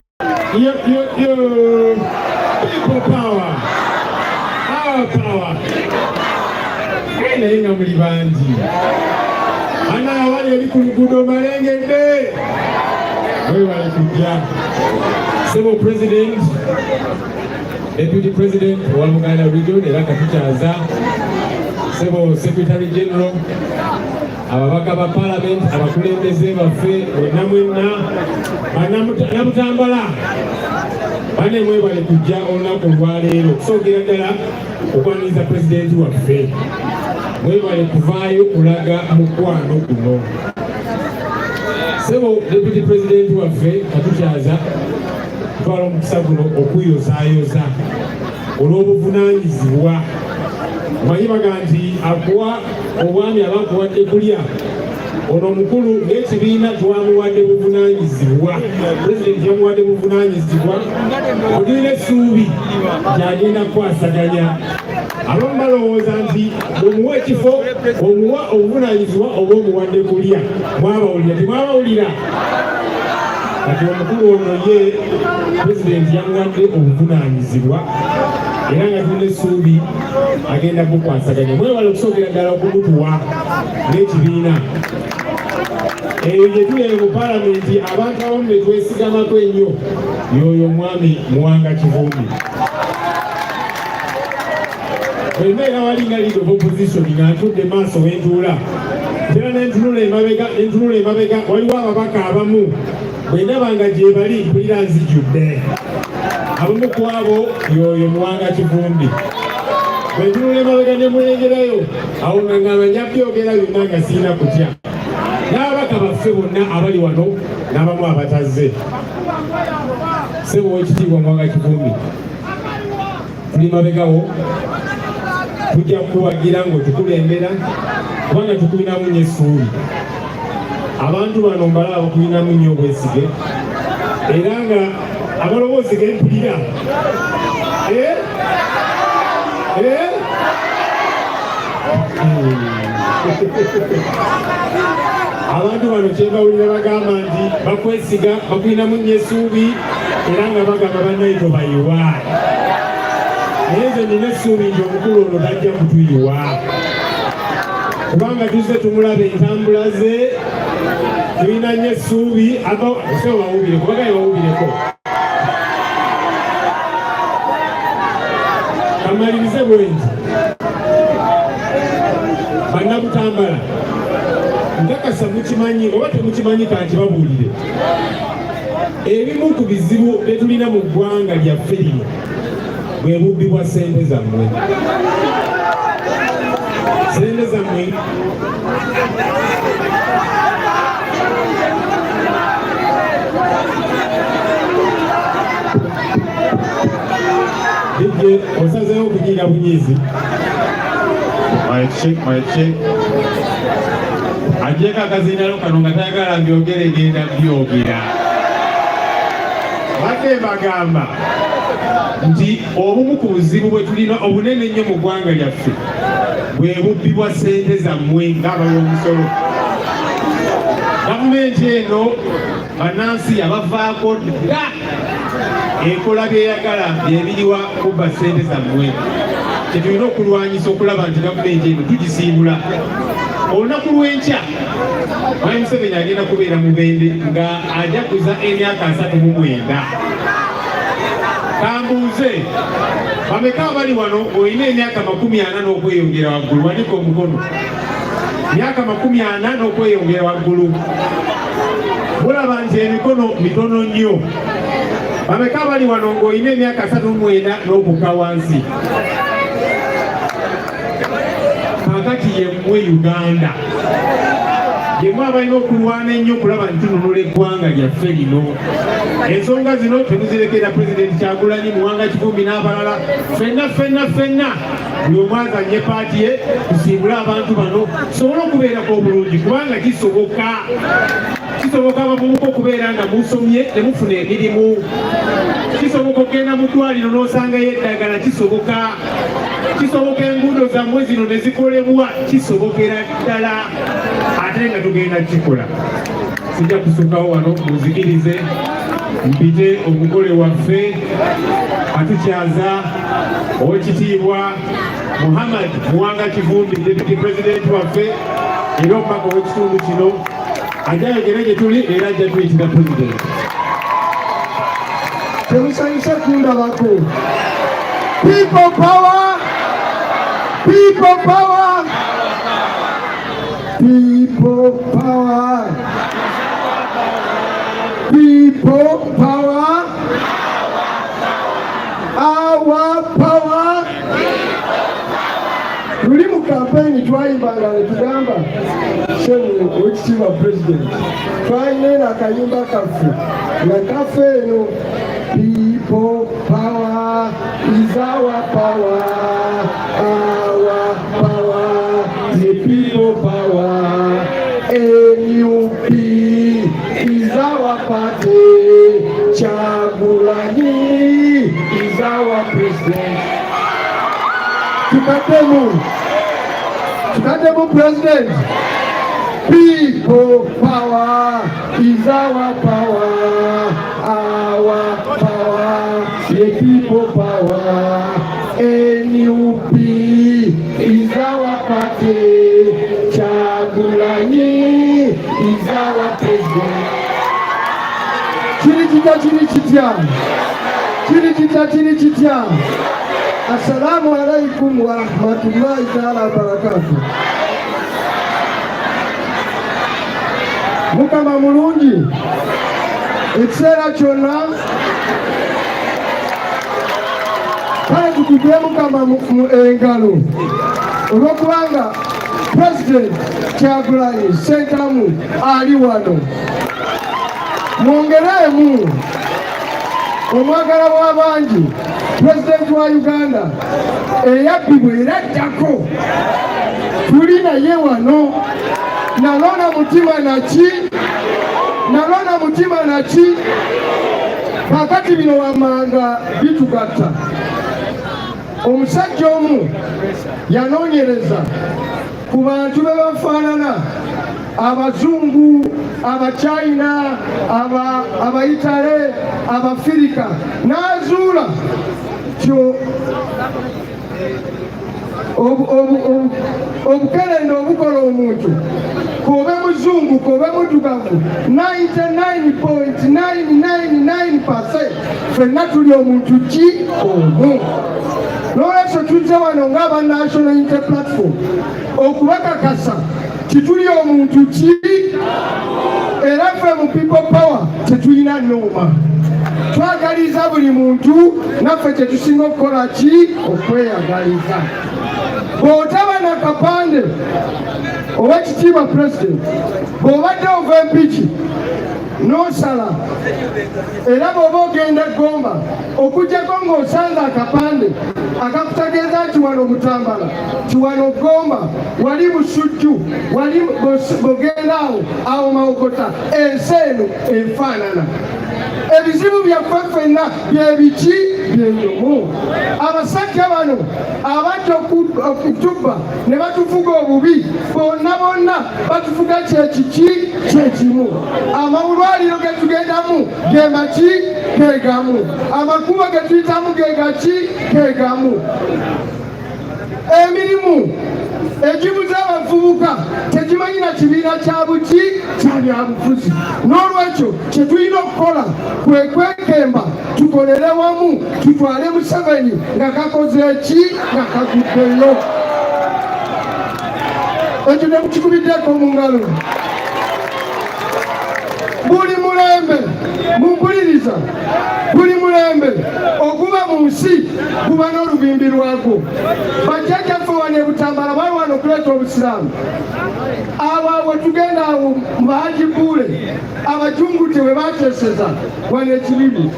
Yo, people power, our power. Kena inga mlibanji. Ana wale likulugudo marengende. Wewe walikuja. Sebo president, deputy president wa Buganda region era katuchaza. Sebo secretary general. Ababaka ba parliament abakulembeze baffe namwenna namutambala bane mwe bali kujja olunaku olwaleero okusookera ddala okwaniriza pulezidenti waffe mwe bali kuvaayo kulaga mukwano guno. Sebo deputy president waffe katukyaza twala omukisa guno okuyozaayoza olw'obuvunaanyizibwa. Omanyi baga nti akuwa obwami abakuwadde kulya ono omukulu n'ekibiina twamuwadde buvunaanyizibwa. Pulezidenti yamuwadde buvunaanyizibwa olina essuubi gy'agenda kukwasaganya. Abamu balowooza nti omuwa ekifo omuwa obuvunaanyizibwa oba omuwadde kulya. Mwabawulira temwabawulira? Kati omukulu ono ye pulezidenti yamuwadde obuvunaanyizibwa era nga tulina essuubi agenda kukwasaganya. Mwebale okusookera ddala okumutuwa n'ekibiina. Eyo gye tulebe mu palamenti abantu abamu be twesigamako ennyo y'oyo omwami Muwanga Kivumbi. Bwenna era walinga leader of opposition nga ntudde maaso w'entuula era nentunula emabega waliwo ababaka abamu bwendabanga gye bali mpulira nzijjudde. Abamu ku abo y'oyo Muwanga Kivumbi. Bwentunula emabega ne mulengerayo awo nga ng'amanya byogera byonna nga sirina kutya. N'ababaka baffe bonna abali wano n'abamu abatazze. Ssebo w'ekitiibwa Muwanga Kivumbi, tuli mabegawo, tujja kukuwagira ng'otukulembera kubanga tukulinamu nnyo essuubi. Abantu bano mbalaba bakulinamu nnyo obwesige era nga amaloboozi g'empulira abantu bano kyebawulira bagamba nti bakwesiga bakulinamu nnyo essuubi era nga bagamba bannaye tobayiwa. Naye nze nina essuubi nti omukulu ono tajja kutuyiwa kubanga tuzze tumulaba entambula ze tulina nnyo essuubi. Ose wawubire kubagaye wawubireko kamalirize bwenti bannabutambala nkakasa mukimanyi oba temukimanyi kankibabuulire. Ebimu ku bizibu bye tulina mu ggwanga lyaffe lino bwe bubbi bwa ssente zammwe. Ssente zammwe osazeewo okunyiga bunyiizi agyeko akazinalo kano nga tayagala byogere genda byogera badde mbagamba nti obumu ku buzibu bwe tulina obunene ennyo mu ggwanga lyaffe bwe bubbi bwa ssente zammwe ng'abalwomusolo. Gavumenti eno bannansi yabavaako dda ekola byeyagala byebiriwa kubba ssente zammwe. Tetulina okulwanyisa okulaba nti gavumenti eno tugisiibula. Olunaku lw'enkya Mwami Museveni agenda kubeera Mubende nga ajaguza emyaka 39. Kambuuze bameka abali wano olina emyaka 40 n'okweyongera waggulu, wanika omukono. Myaka 40 n'okweyongera waggulu. Mulaba nti emikono mitono nnyo. Bameka abali wano ng'olina emyaka 39 n'okukka wansi. Kakati yemmwe Uganda yemmwe abalina okulwana ennyo okulaba nti tununula eggwanga lyaffe lino. Ensonga zino temuzirekera Pulezidenti Kyagulanyi, Muwanga Kivumbi n'abalala. Ffenna buli omu azanye paati ye tusiibule abantu bano tusobole okubeerako obulungi, kubanga kisoboka abavubuka okubeera nga musomye temufuna emirimu. Kisoboka okgenda mu ddwaliro n'osangayo eddagala, kisoboka enguudo zammwe zino ne zikolebwa, kisobokera ddala ate nga tugenda kikola. Sijja kusukkawo wano muzikirize mpite omugole waffe atukyaza Oweekitiibwa Muhammad Muwanga Kivumbi, Deputy President waffe era omubaka w'ekitundu kino, ajja yogere gye tuli era ajja tuyitira President. Temusanyuse kundabako. People power! People power! People power! People power! Our power! Tuli mu kampeni twayimbanga ne tugamba Shemu Oweekitiibwa President, twalina akayimba kaffe nga kaffe eno, people power is our power, the people power, NUP is our party, Kyagulanyi is our president. Tukatemu president. People power is our power, the people power. NUP is our party, Kyagulanyi is our president. Chiri chitya. Assalamu alaikum wa rahmatullahi ta'ala wa barakatuh. Mukama mulungi, ekiseera kyonna kale tukugwe Mukama mu engalo olw'okubanga President Kyagulanyi Ssentamu ali wano. Mwongeremu omwagala w'abangi President wa Uganda eyabbibwa era ddako, tuli naye wano. Nalona mutima naki pakati bino wamanga bitugatta. Omusajja omu yanoonyereza ku bantu be bafaanana, abazungu, abachina, abayitale, abafirika, n'azuula kyo obukerenda obukola omuntu, kobe muzungu kobe muddugavu, 99.999% ffenna tuli omuntu ki omu. N'olwekyo tuzze wano ng'aba National Unity Platform okubakakasa tituli omuntu ki, era ffe mu people power tetulina nooma. Twagaliza buli muntu, naffe tetusinga okukola ki, okweyagaliza. Bw'otaba na kapande Oweekitiibwa President, bw'obadde ova empiki n'osala era bw'oba ogenda Gomba okujjako ng'osanze akapande akakutegeeza nti wano Butambala, ti wano Gomba, wali Busujju, wali bw'ogenda awo Mawokota, ensi eno enfaanana. Ebizibu byaffe ffenna bye biki? Byenyomu. Abasajja bano abajja okutubba ne batufuga obubi, bonna batufuga kyekiki? Kyekimu. Amalwaliro ge tugendamu ge maki? Gegamu. Amakubo ge tuyitamu ge gaki? Gegamu. Emirimu egibuza abavubuka tegimanyi na kibiina kya buki? Kya byabufuzi. N'olwekyo kye tulina okukola kwe kwekemba tukolere wamu tutwale Museveni nga kakoze eki? Nga kaguddeyo. Ekyo ne mukikubiddeko mu ngalo. Buli mulembe mumpuliriza, buli mulembe okuba mu nsi guba n'olubimbi lwagwo. Bajjajjaffe wano e Butambala balwana okuleeta obusiraamu. Abo tugenda awo mu Haji Bule abajunguti we bateeseza wano ekibibi.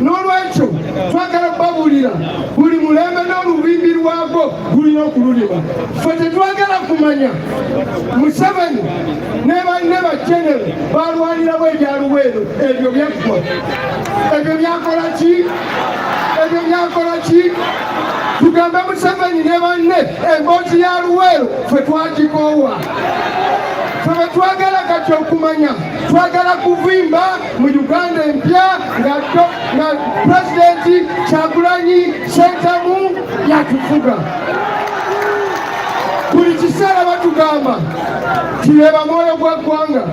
N'olwekyo twagala okubabuulira buli mulembe n'olubimbi lwagwo gulina okululibwa. Ffe tetwagala kumanya Museveni ne banne bajenero balwanira bw'ebyaluweero ebyo byaggwa. Ebyo byakola ki? Ebyo byakola ki? Tugambe Museveni ne banne emboozi ya Luweero ffe twagikoowa. Ffe twagala kati okumanya, twagala kuvimba mu Uganda empya nga Pulezidenti Kyagulanyi Ssentamu yatufuga. Buli kiseera batugamba kireba mwoyo gwa ggwanga.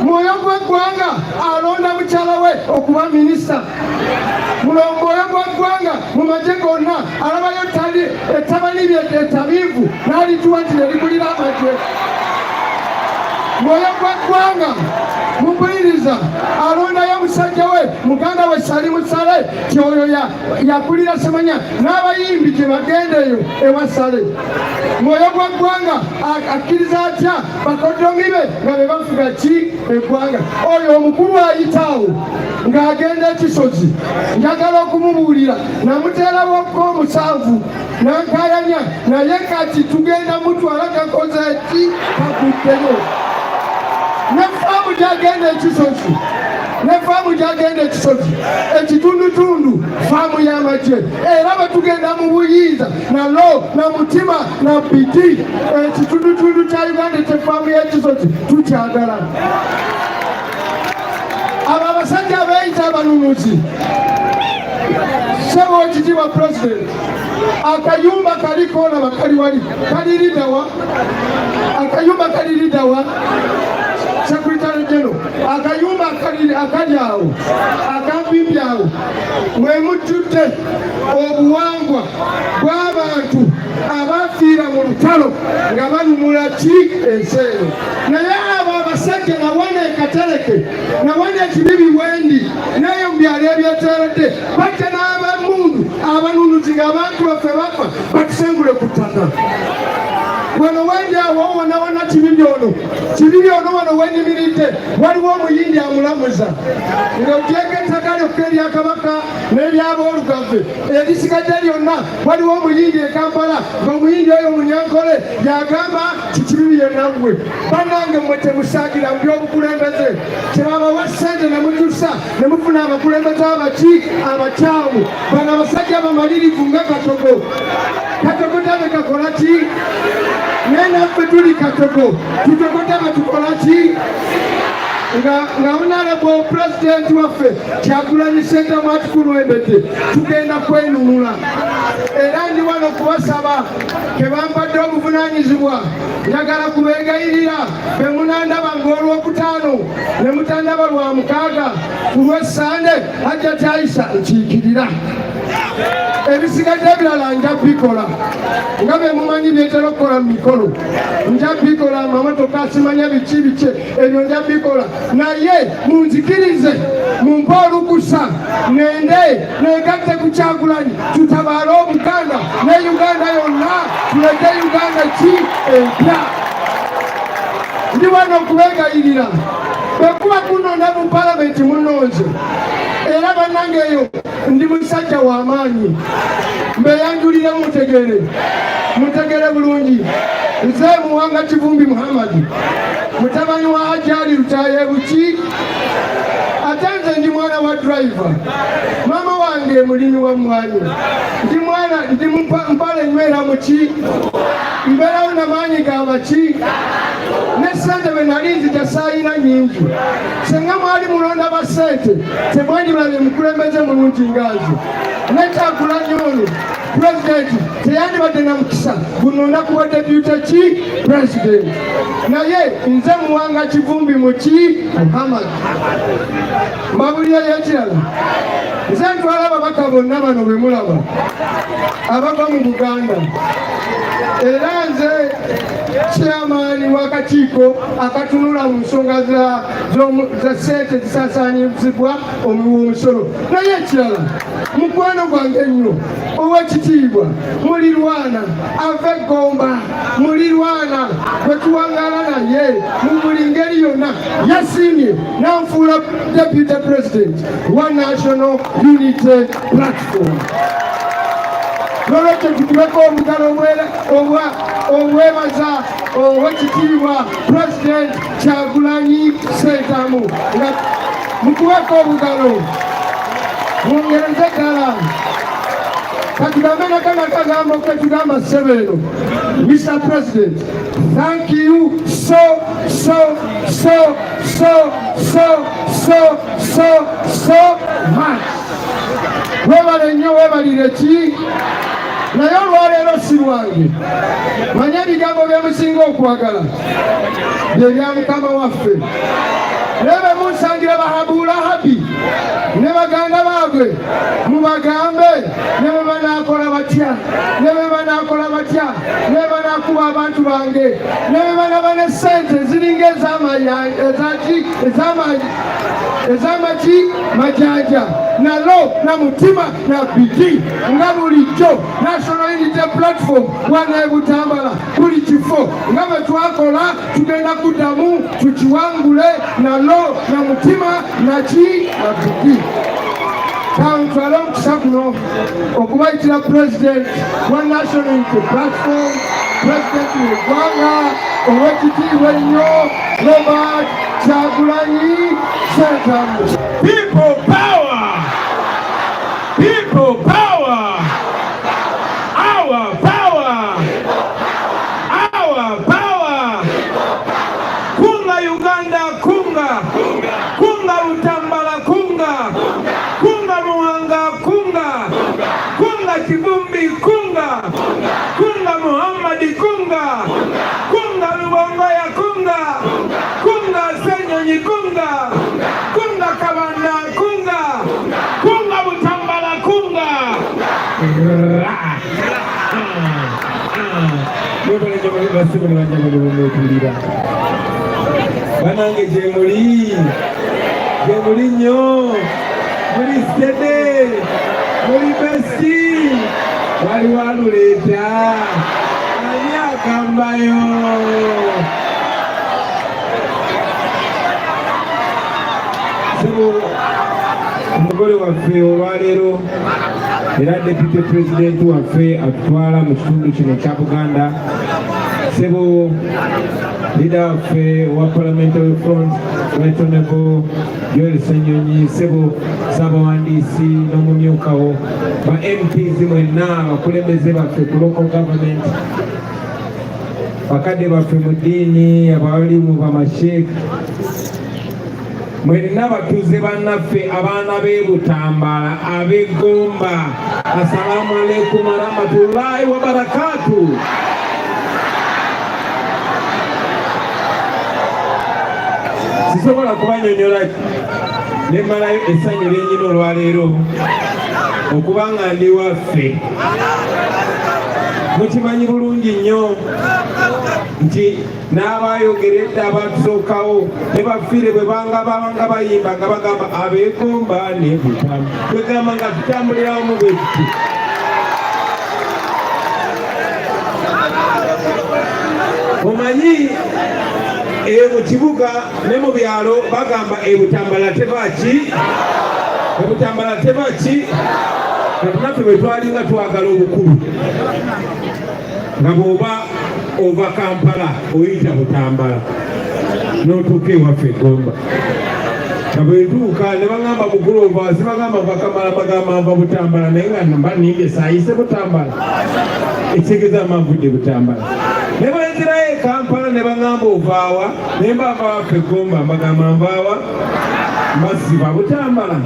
Mwoyo gwa ggwanga alonda mukyala we okuba minisita. Mwoyo gwa ggwanga mu magye gonna alabayo ettabali lye ettabiivu n'alituwa nti neligulira amagye. Mwoyo gwa ggwanga mumpuliriza alondayo musajja we muganda we Salimu Sale ti oyo yakulira Semanya n'abayimbi gye bagendeyo ewa Sale. Mwoyo gwa ggwanga akkiriza atya bakodomi be nga be bafuga ki? Eggwanga. Oyo omukulu ayitaawo ng'agenda ekisozi, njagala okumubuulira namuteerawo ko 7 nankayanya naye kati tugenda mutwala gakoze ki? Kaguddeyo. Ne faamu gyagenda ekisozi, ne faamu gyagenda ekisozi ekitundutundu faamu y'amagye. Era batugenda mu buyinza nalo na mutima na biti ekitundutundu kya Uganda kyefaamu y'ekisozi tukyagala. Abo abasajja abeeyita abanunuzi sebo ekitiibwa Pulezidenti akayumba kaliko olaba kali wali kaliridawa? Akayumba kaliridawa? Secretary General, akayumba akali awo akampimpi awo mwe mujjudde obuwangwa bw'abantu abafiira mu lutalo nga banunula ki? Ensi eno. Naye abo abasajja nawana ekatereke nawana ekibibi wendi naye mu byalo ebyeteeredde bajja n'abamundu abanunuzi ng'abantu baffe bafa batusengule ku ttaka. Wano wendi awo wanawana kibibi ono wano wenyimiridde waliwo omuyindi amulamuza ng'otyeka ettaka lyokka erya Kabaka n'eryaboolugave erisigadde lyonna waliwo omuyindi e Kampala ng'omuyindi oyo Munyankole yagamba kikibibi yennaggwe. Bannange mmwe temusaagira mu by'obukulembeze kyebabawa ssente ne mutusa ne mufuna abakulembeze abaki? Abakyamu. Bano abasajja abamalirivu nga Katogo. Katogo tabe kakola ki? Naye naffe tuli Katogo tutogota batukola ki? Nga Honorable Pulezidenti waffe Kyagulanyi Ssentamu atukulembedde tugenda kwenunula. Era ndi wano kubasaba ke bampadde obuvunaanyizibwa njagala kubeegayirira be munandaba ng'Olwokutaano ne mutandaba Lwamukaaga ku Lwessande Hajja Taisa nkiikirira. Ebisigadde ebirala nja bikola nga be mumanyi byetera okukola mu mikono. Nja bikola amamotoka simanya biki ebyo nja bikola. Naye munzikirize mumpe olukusa ngende negatte ku Kyagulanyi tutabaale Obuganda ne Uganda yonna tuleke Uganda ki? Empya. Ndi wano okubeegayirira bwekuba kunonda mu palamenti munonze era bannange eyo ndi musajja w'amaanyi mbeyanjulire mutegere bulungi. Nze Muwanga Kivumbi Muhammad mutabani wa Ajali Lutaye Buki ate nze ndi mwana wa driver. Mama wange mulimi wa mwani ndi mpale nywera muki mbeerawo n'amaanyi ga maki n'essente bwe nali nzija saayina nyingi. Senga mwali mulonda basente temwandibulabye mukulembeze mulungi ngazi nekyakulanya ono pulezidenti teyandibadde na mukisa guno olunaku bwa depute ki pulezidenti. Naye nze Muwanga Kivumbi muki Muhammad mbabulirayo ekirala nze ntwala ababaka bonna bano bwe mulaba abava mu Buganda era nze chairman w'akakiiko akatunula mu nsonga za ssente zisaasaanyizibwa omusolo. Naye ekirala mukwano gwange ennyo ow'ekitiibwa mulirwana ava Gomba mulirwana bwe tuwangaala naye mu buli ngeri yonna yasiimye n'anfuula deputy president wa National Unity Platform. Lolwekyo tukubeko omugalo obwebaza ow'ekitiibwa President Kyagulanyi Ssentamu nga mukubeko obugalo mwongereze ddala katugambe nakana kagambo ke tugamba Ssebeno. Mr. President, thank you so much. Webale nnyo webalire ki naye olwaleero si lwange. Manye ebigambo byemusinga okwagala bye bya Mukama waffe. Lebe munsangira Bahabulahabi ne baganda baabwe mubagambe ne bwe banaakola batya ne bwe banaakola batya ne bwe banaakuba abantu bange ne bwe banaba ne ssente ziringa ez'amagi majanja nalo na mutima na bidii nga bulijjo National Unity Platform wana Butambala buli kifo nga bwe twakola tugenda kuddamu tukiwangule nalo na mutima naki na bidii. Ntwale omukisa guno okubayitira President wa National Unity Platform, President w'eggwanga ow'ekitiibwa ennyo Robert Kyagulanyi Ssentamu. People power! People power! Our power! Our power! Kunga Uganda kunga! Kunga Butambala kunga! Kunga Muwanga kunga! Kunga Kivumbi kunga! Kunga Muhammad kunga! Kunga Lubongoya kunga! Kunga Senyonyi kunga! Kunga Kabanda kunga! Kunga Butambala kunga! Banange jemuli nnyo muli stede muli besti wali waluleeta ani akambayo sebo omugole waffe olwaleero era deputy president waffe atutwala mu kitundu kino kya Buganda sebo leader waffe wa parliamentary front right honorable Joel Ssenyonyi sebo Ssaabawandiisi n'omumyukawo ba MPs mwenna abakulembeze baffe ku local government bakadde baffe mu ddiini abalimu bamasheek mwenna abatuuze bannaffe abaana b'e Butambala ab'e Gomba assalamu alaikum warahmatullahi wabarakatuh. Sisobola kubanyonyola ne malayo essanyu lyennyini olwaleero okubanga ndi waffe. Mukimanyi bulungi nnyo nti n'abayogeredde abatusookawo ne bafiire bwe banga bayimba nga bagamba ab'e Gomba ne Butambala twegamba nga tutambulira wamu bwe tuti. Omanyi mu kibuga ne mu byalo bagamba ebutambala tebaki katunaffe bwe twalinga twagala obukulu nga bw'oba ova Kampala oyita Butambala n'otuuka ewaffe Gomba nga bwe ntuuka ne baŋŋamba Bugulova sibagamba bakamala bagamba nva Butambala naye nga mba nimbye saayise Butambala ekitegeeza manvudde Butambala ne banzirayo e Kampala ne baŋŋamba ovaawa naye mbava waffe Gomba mbagamba nvaawa mbasiba Butambala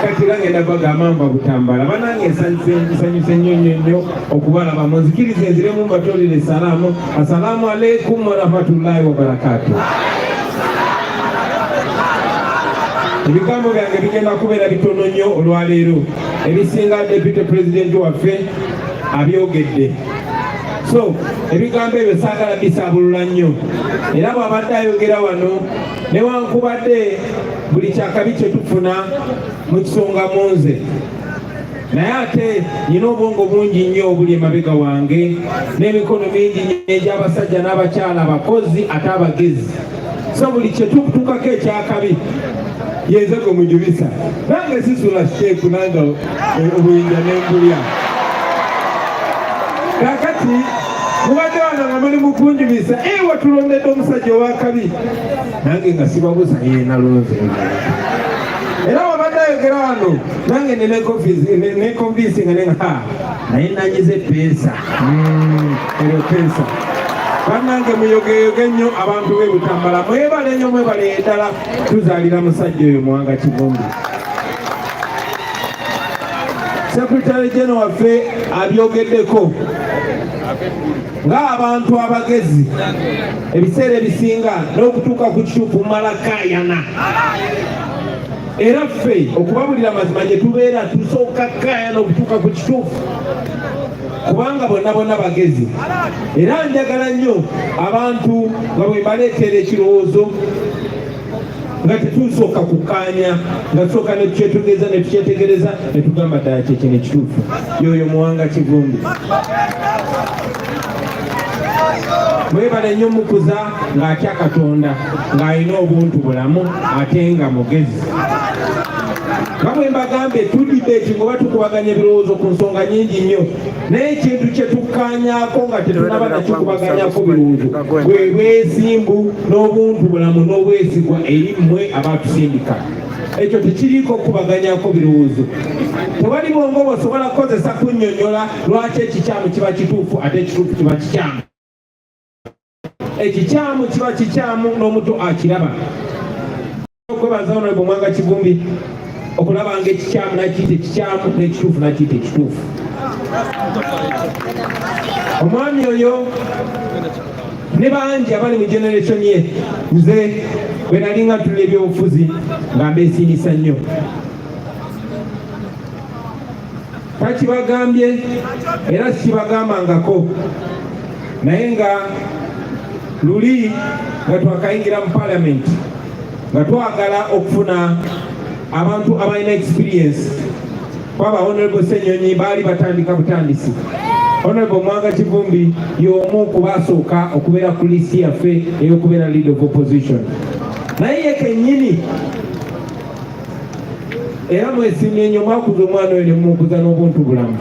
kati era ngenda bagamba nva Butambala banange nsanyuse nnyo okubalaba munzikirize nziremu mbatolere salaamu assalaamu alaikum warahmatullahi wabarakatuh. Ebigambo byange bigenda kubeera bitono nnyo olwaleero ebisinga Deputy President waffe abyogedde, so ebigambo ebyo saagala bisaabulula nnyo era bw'abadde ayogera wano newankubadde buli kyakabi kye tufuna mu kisonga mu nze, naye ate nina obwongo bungi nnyo obuli emabega wange n'emikono mingi egy'abasajja n'abakyala abakozi ate abagezi, so buli kye tukutukako ekyakabi yenze gwe mujubisa nange sisula sheeku nanga obuyinja n'embulya kakati mubadde wano nga muli mukunjubisa watulondedde omusajja owakabi nange nga sibabuza nalonze era wabadde ayogera wano nange nekonvinsi nga nenga naye nanyize pensa eyo pensa bannange muyogeyoge nnyo abantu b'e Butambala mwebale nnyo mwebale ddala tuzaalira musajja oyo Muwanga Kivumbi. Secretary General waffe abyogeddeko ng'abantu abagezi ebiseera ebisinga n'okutuuka ku kituufu malakayana era ffe okubabulira mazima gye tubeera tusooka kayana okutuuka ku kituufu kubanga bonna bagezi era njagala nnyo abantu nga bwe baleetera ekirowoozo nga tetusooka kukaanya nga tusooka ne tukyetegereza ne tukyetegereza ne tugamba ddala kyekino ekituufu yoyo Muwanga Kivumbi. Mwebale nnyo mukuza ng'atya Katonda ng'alina obuntu bulamu ate nga mugezi. Nga bwe mbagambe tudibeti ngoba tukubaganya ebirowoozo ku nsonga nnyingi nnyo naye ekintu kye tukkaanyaako nga tetunaba nakikubaganyako birowoozo bwe bwesimbu n'obuntu bulamu n'obwesigwa eri mmwe abatusindika. Ekyo tekiriiko okubaganyako birowoozo. Tewali bwongo bw'osobola kukozesa kunnyonnyola lwaki ekikyamu kiba kituufu ate ekituufu kiba kikyamu. Ekikyamu kiba kikyamu n'omuto akiraba. Okwebaza Honorable Muwanga Kivumbi okulaba nga ekikyamu nakiyita ekikyamu n'ekituufu nakiyita ekituufu. Omwami oyo ne bangi abali mu generation ye nze bwe nali nga ntulira ebyobufuzi nga mbeesiimisa nnyo. Takibagambye era sikibagambangako naye nga luli nga twakayingira mu Parliament nga twagala okufuna abantu abalina experience kwaba Honorable Ssenyonyi baali batandika butandisi. Honorable Muwanga Kivumbi y'omu ku baasooka okubeera ku listi yaffe ey'okubeera leader of opposition. Naye ye kennyini era mwesimye nnyo mwakuza omwana oyo ne mumukuza n'obuntu bulamu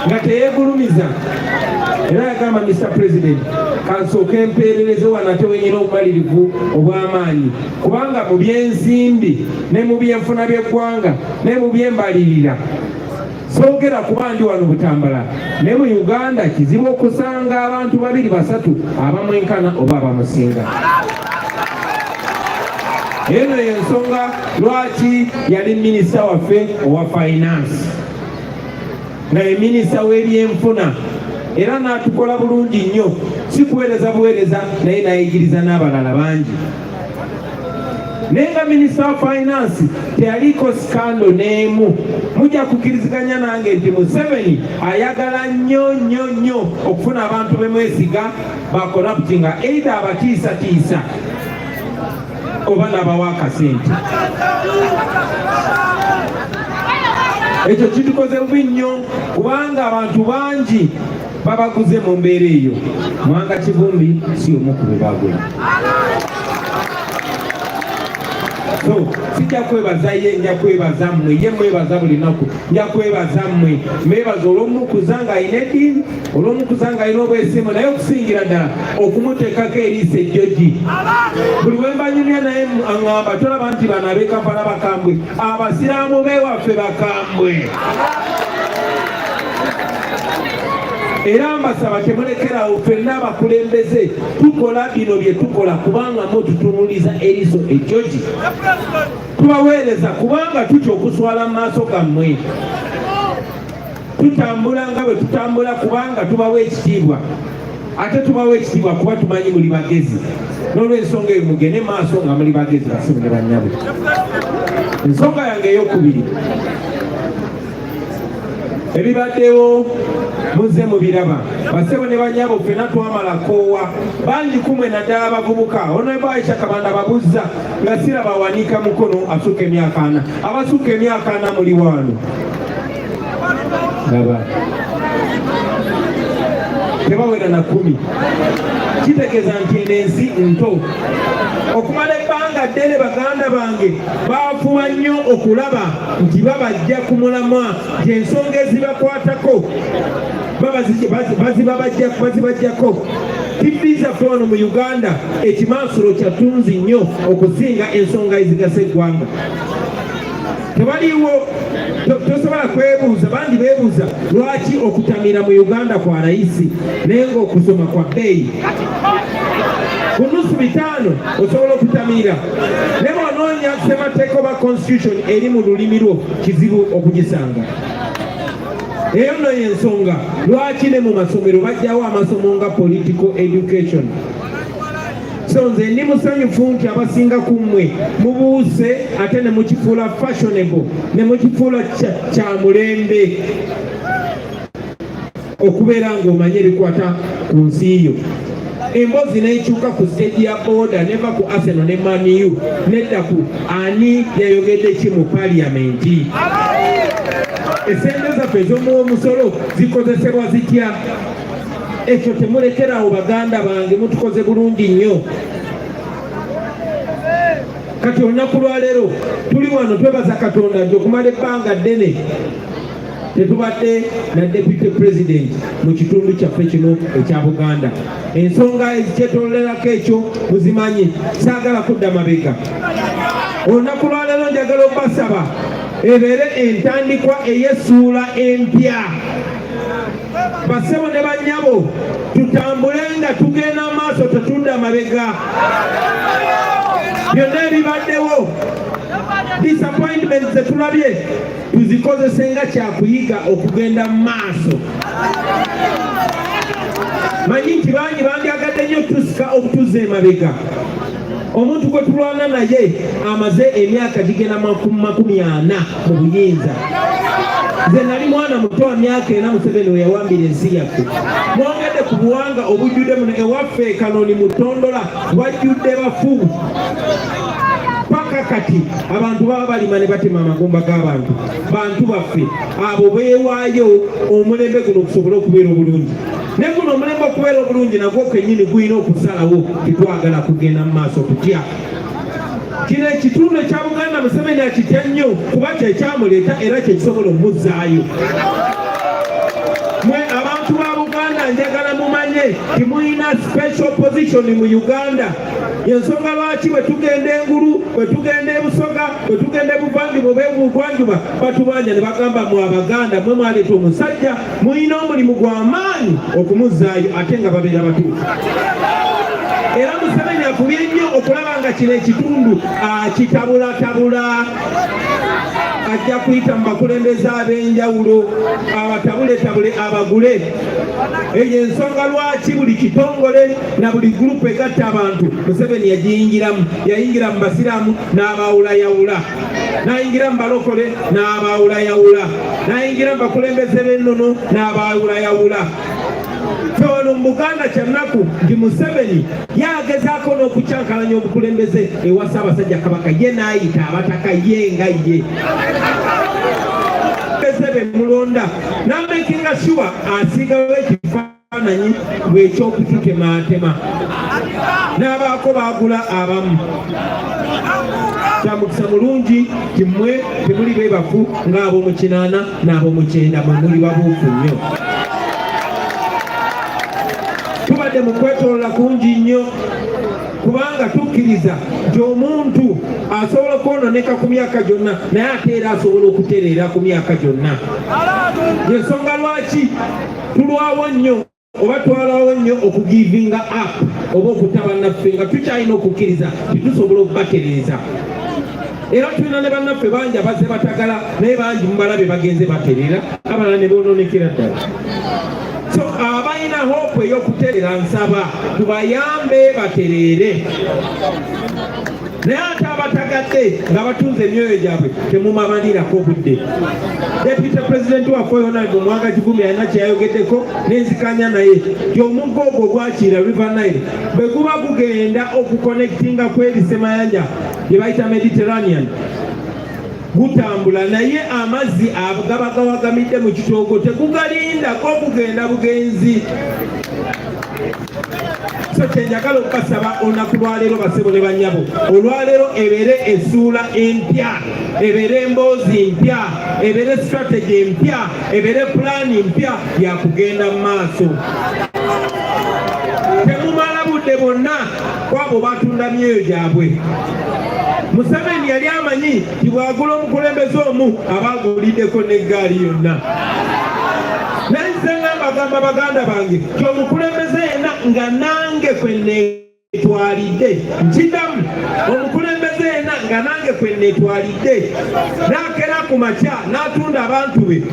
nga teyeegulumiza era yagamba Mr. President kansooka empeerereze wano ate wenyina obumalirivu obw'amaanyi kubanga mu byensimbi ne mu byenfuna by'eggwanga ne mu byembalirira soogera kuba ndi wano Butambala ne mu Uganda kizibu okusanga abantu 2-3 abamwenkana oba abamusinga. Eno y'ensonga lwaki yali minisita waffe owa finance nga ye minisita w'ebyenfuna era n'atukola bulungi nnyo si kuweereza buweereza naye nayigiriza n'abalala bangi. Naye nga minisita wa finance teyaliko sikando n'emu. Mujja kukkiriziganya nange nti Museveni ayagala nnyo okufuna abantu bemwesiga bakoraputi nga either abatiisatiisa oba n'abawa akasente. Ekyo kitukoze bubi nnyo kubanga abantu bangi babaguze mu mbeera eyo. Muwanga Kivumbi si omu ku be bagula. So sijja kwebaza ye, nja kwebaza mmwe, ye mwebaza buli naku, nja kwebaza mmwe. Mwebaza olw'omukuza ng'alina eddiini, olw'omukuza ng'alina obwesiimo, naye okusingira ddala okumuteekako eriisa ejjogi. Buli bwe mbanyumya naye aŋŋamba tolaba nti bano ab'e Kampala bakambwe, abasiraamu b'ewaffe bakambwe. Era mbasaba temulekerawo ffenna abakulembeze tukola bino bye tukola kubanga mututunuliza eriiso ejjogi. Tubaweereza kubanga tutya okuswala mu maaso gammwe. Tutambula nga bwe tutambula kubanga tubawa ekitiibwa. Ate tubawa ekitiibwa kuba tumanyi muli bagezi. N'olw'ensonga eyo mugende maaso nga muli bagezi basibu ne bannyabo. Ensonga yange ey'okubiri. Ebibaddewo muze mubiraba. Basebo ne bannyabo ffenna twamala koowa. Bangi kumwe naddala abavubuka. Ono Aisha Kabanda babuzza nga siraba awanika mukono asukka emyaka 4. Abasukka emyaka 4 muli wano. Laba. Tebawera na 10. Kitegeeza nti eno ensi nto. Okumala ebbanga ddene baganda bange baafuba nnyo okulaba nti babajja ku mulamwa, nti ensonga ezibakwatako bazibajjako. TV zaffe wano mu Uganda ekimansulo kyatunzi nnyo okusinga ensonga ezigasa eggwanga. Tebaliwo tosobola kwebuuza, bandi beebuuza lwaki okutamira mu Uganda kwa layisi naye ng'okusoma kwa bbeeyi. Ku nusu 5 osobola okutamira. Ne bw'onoonya ssemateeka oba constitution eri mu lulimi lwo kizibu okugisanga. Eyo nno y'ensonga lwaki ne mu masomero bajjawo amasomo nga political education. So nze ndi musanyufu nti abasinga ku mmwe mubuuse ate ne mukifuula fashionable, ne mukifuula kya mulembe okubeera ng'omanye ebikwata ku nsi yo. Embozi n'ekyuka ku stage ya border neva ku Arsenal ne Man U nedda ku ani yayogedde ki mu parliamenti. Essente zaffe ez'omusolo zikozesebwa zitya? Ekyo temulekerawo baganda bange, mutukoze bulungi nnyo. Kati olunaku lwaleero tuli wano twebaza Katonda nti okumala ebbanga ddene tetubadde na deputy president mu kitundu kyaffe kino ekya Buganda. Ensonga ezikyetolerako ekyo muzimanyi, saagala kudda mabega. Olunaku lwaleero njagala obbasaba ebeere entandikwa ey'essuula empya. Basebo ne bannyabo tutambule nga tugenda maaso tetudda mabega. Byonna ebibaddewo disappointment zetulabye tuzikozese nga kyakuyiga okugenda mu maaso. Manyi nti bangi bandyagadde nnyo tusika okutuza emabega. Omuntu gwe tulwana naye amaze emyaka gigenda 40 mu buyinza. Nze nali mwana muto wa myaka 4 Museveni we yawambira ensi yaffe. Mwongedde ku buwanga obujjudde muno ewaffe Kanoni Mutondola wajjudde bafu. Paka kati abantu baba balima ne batema amagumba g'abantu. Bantu baffe abo beewaayo omulembe guno okusobola okubeera obulungi. Ne guno omulembe okubeera obulungi nagwo kennyini gulina okusalawo tetwagala kugenda mu maaso tutya. Kino ekitundu ekya Buganda Museveni akitya nnyo kuba kyekyamuleeta era kyekisobola omuzzaayo. Mwe abantu ba Buganda njagala mumanye timulina special position mu Uganda. Yensonga lwaki bwe tugenda engulu, bwe tugenda ebusoga, bwe tugenda ebuvanjuba oba ebugwanjuba batubanja ne bagamba mwe Abaganda mwe mwaleeta omusajja mulina omulimu gw'amaanyi okumuzzaayo ate nga babeera batuufu. Era Museveni afubye nnyo okulaba nga kino ekitundu akitabulatabula. Ajja kuyita mu bakulembeze ab'enjawulo abatabuletabule abagule. Eyo ensonga lwaki buli kitongole na buli gurupu egatta abantu Museveni yagiyingiramu. Yayingira mu basiraamu n'abawulayawula, n'ayingira mu balokole n'abawulayawula, n'ayingira mu bakulembeze b'ennono n'abawulayawula. Ono mu Buganda kyannaku nti Museveni yagezaako n'okukyankalanya obukulembeze ewa Ssaabasajja Kabaka, ye n'ayita abataka ye nga ye. Mulonda n'amakinga sure asigawo ekifaananyi bw'ekyokututemaatema. N'abaako baagula abamu. kya mukisa mulungi kimwe temuli bebafu ng'ab'omu 8 n'ab'omu 9 mwe muli babuufu nnyo. Tubadde mu kwetolola kungi nnyo kubanga tukkiriza nti omuntu asobola okwononeka ku myaka gyonna naye ate era asobola okutereera ku myaka gyonna. Yensonga lwaki tulwawo nnyo oba twalawo nnyo okugivinga up oba okutaba naffe nga tukyalina okukkiriza titusobola okubatereeza. Era tulina ne bannaffe bangi abazze batagala naye bangi mubalabe bagenze batereera abalala ne boononekera ddala. So abalina hope ey'okutereera nsaba tubayambe batereere. Naye ate abatagadde nga batunze emyoyo gyabwe temumamalirako budde. Deputy President waffe Ronald Omwanga Kivumi alina kye yayogeddeko n'enzikanya naye nti omugga ogwo ogwakiira River Nile bwe guba gugenda okuconnectinga kweri Semayanja gye bayita Mediterranean gutambula naye amazzi agaba gawagamidde mu kitoogo tegugalindako gugenda bugenzi. So kyenjagala okubasaba olunaku lwaleero basebo ne bannyabo olwaleero ebeere essuula empya ebeere emboozi mpya ebeere strategy empya ebeere pulaani mpya yakugenda mu maaso. Temumala budde bonna kwabo batunda myoyo gyabwe. Museveni yali amanyi nti bwagula omukulembeze omu abaaguliddeko n'eggaali yonna. Naye nze ngamba baganda bange ti omukulembeze yena nga nange kwe neetwalidde nkidamu omukulembeze yena nga nange kwe neetwalidde n'akera ku makya n'atunda abantu be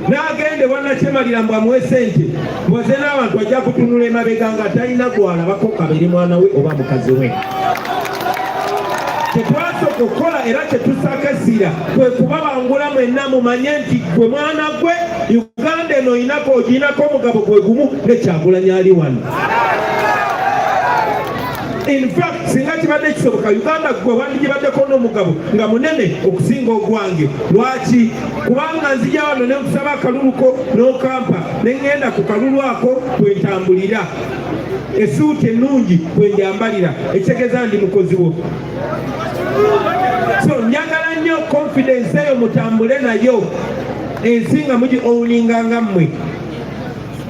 n'agende wannakyemalira mbu amuwe ssente mboze n'abantu ajja kutunula emabega nga talina gwalabako kabiri mwana we oba mukazi we. Tetwasooka okukola era kyetusakasira kwe kubabangula mwenna mumanye nti gwe mwana gwe Uganda eno oginako omugabo gwe gumu ne Kyagulanyi ali wano. In fact singa kibadde kisoboka Uganda gwe wandigibaddeko n'omugabo nga munene okusinga ogwange. Lwaki? Kubanga nzija wano ne nkusaba akaluluko n'okampa ne ngenda ku kalulu ako kwe ntambulira. Essuuti ennungi kwe njambalira ekitegeeza ndi mukozi wo. So njagala nnyo confidence eyo mutambule nayo ensinga mugi owulinganga mmwe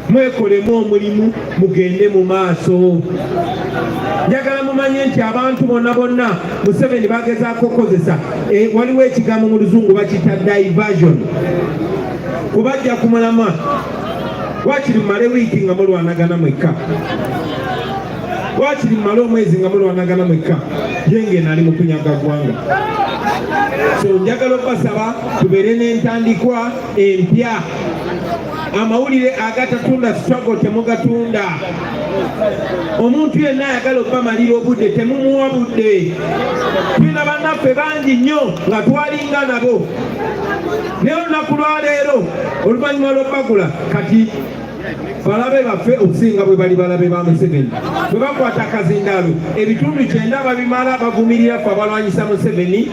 mwekolemu omulimu mugende mu maaso. Njagala mumanye nti abantu bonna bonna Museveni bagezaako okukozesa waliwo ekigambo mu luzungu bakiyita diversion kubajja ku mulamwa wakiri mumale wiiki nga mulwanagana mwekka wakiri mumale omwezi nga mulwanagana mwekka yenge nali mu kunyaga ggwanga. So njagala okubasaba tubeere n'entandikwa empya. Amawulire agatatunda struggle temugatunda. Omuntu yenna ayagala okubamalira obudde temumuwa budde. Tulina bannaffe bangi nnyo nga twalinga nabo. Naye olunaku lwaleero oluvannyuma lw'obbagula kati balabe baffe okusinga bwe bali balabe ba Museveni bwe bakwata akazindaalo ebitundu 9 babimala bavumirira ffe abalwanyisa Museveni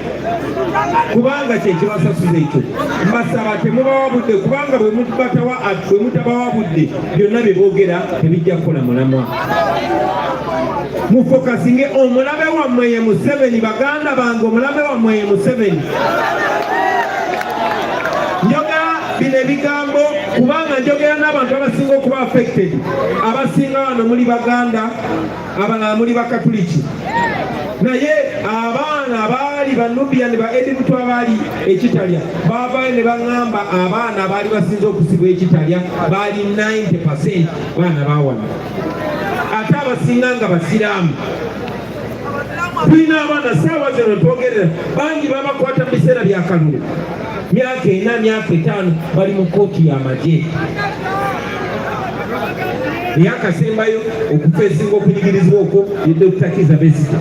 kubanga kyekibasasuza ekyo. Mbasaba temubawa budde kubanga bwe mutabawa budde byonna bye boogera tebijja kukola mulamwa. Mufokasinge omulabe wammwe ye Museveni. Baganda bange omulabe wammwe ye Museveni. Njogera bino ebigambo kubanga njogera n'abantu abasinga okuba affected. Abasinga wano muli Baganda, abalala muli Bakatuliki. Naye abaana baali Banubian ba Edibutu abaali ekitalya baavaayo ne baŋŋamba abaana abaali basinze okusibwa ekitalya baali 90% baana baawano. Ate abasinga nga Basiraamu. Tulina abaana saawa zino twogerera bangi babakwata mu biseera bya kalulu. Myaka 4 myaka 5 bali mu kooti y'amagye. Yakasembayo okufa esinga okunyigirizibwa okwo ye Dr. Kizza Besigye.